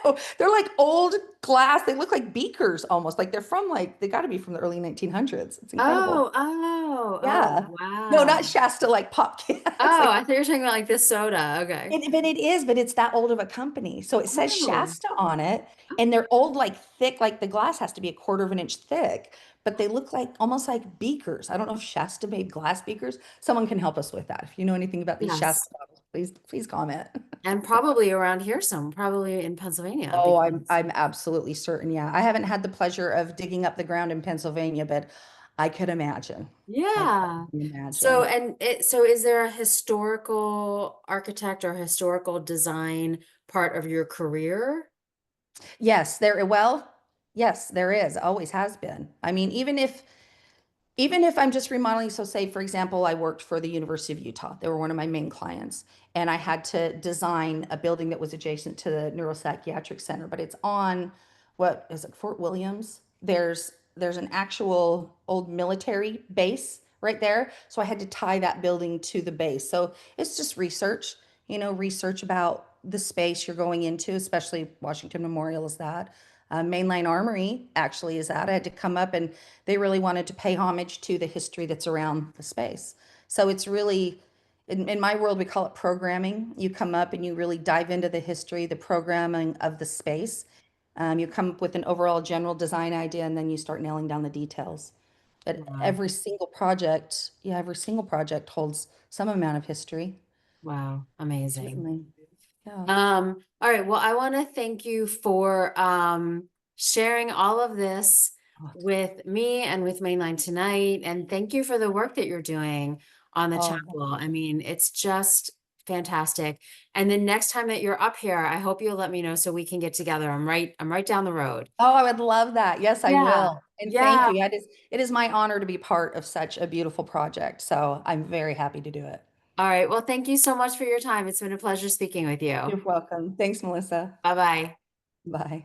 Speaker 2: no, they're like old glass. They look like beakers almost. Like they got to be from the early 1900s. It's incredible.
Speaker 1: Oh, oh, oh,
Speaker 2: Yeah. No,
Speaker 1: wow.
Speaker 2: not Shasta like pop can. It's
Speaker 1: Oh,
Speaker 2: like,
Speaker 1: I thought you were talking about like this soda. Okay.
Speaker 2: but it is, but it's that old of a company. So it says
Speaker 1: Oh,
Speaker 2: Shasta on it, and they're old, like thick, like the glass has to be a quarter of an inch thick, but they look like almost like beakers. I don't know if Shasta made glass beakers. Someone can help us with that. If you know anything about these Shasta
Speaker 1: yes.
Speaker 2: bottles, please comment.
Speaker 1: And probably around here some, probably in Pennsylvania
Speaker 2: Oh,
Speaker 1: because
Speaker 2: I'm absolutely certain. Yeah. I haven't had the pleasure of digging up the ground in Pennsylvania, but I could imagine. I could
Speaker 1: yeah. So
Speaker 2: imagine.
Speaker 1: so is there a historical architect or historical design part of your career?
Speaker 2: Yes, yes, there is. Always has been. I mean, even if I'm just remodeling, so say, for example, I worked for the University of Utah. They were one of my main clients, and I had to design a building that was adjacent to the neuropsychiatric center, but it's on what is it, Fort Williams? There's an actual old military base right there. So I had to tie that building to the base. So it's just research, research about the space you're going into, especially Washington Memorial is that. Mainline Armory actually is that. I had to come up and they really wanted to pay homage to the history that's around the space. So it's really, in my world, we call it programming. You come up and you really dive into the history, the programming of the space. You come up with an overall general design idea, and then you start nailing down the details. But
Speaker 1: Wow.
Speaker 2: every single project holds some amount of history.
Speaker 1: Wow. Amazing.
Speaker 2: Certainly. Yeah.
Speaker 1: All right. Well, I want to thank you for sharing all of this
Speaker 2: Oh,
Speaker 1: with me and with Mainline tonight. And thank you for the work that you're doing on the
Speaker 2: oh,
Speaker 1: chapel. I mean, it's just fantastic. And the next time that you're up here, I hope you'll let me know so we can get together. I'm right down the road.
Speaker 2: I would love that. Yes, I
Speaker 1: Yeah.
Speaker 2: will. And thank
Speaker 1: Yeah.
Speaker 2: you. It is my honor to be part of such a beautiful project. So I'm very happy to do it.
Speaker 1: All right. Well, thank you so much for your time. It's been a pleasure speaking with you.
Speaker 2: You're welcome. Thanks, Melissa.
Speaker 1: Bye-bye.
Speaker 2: Bye.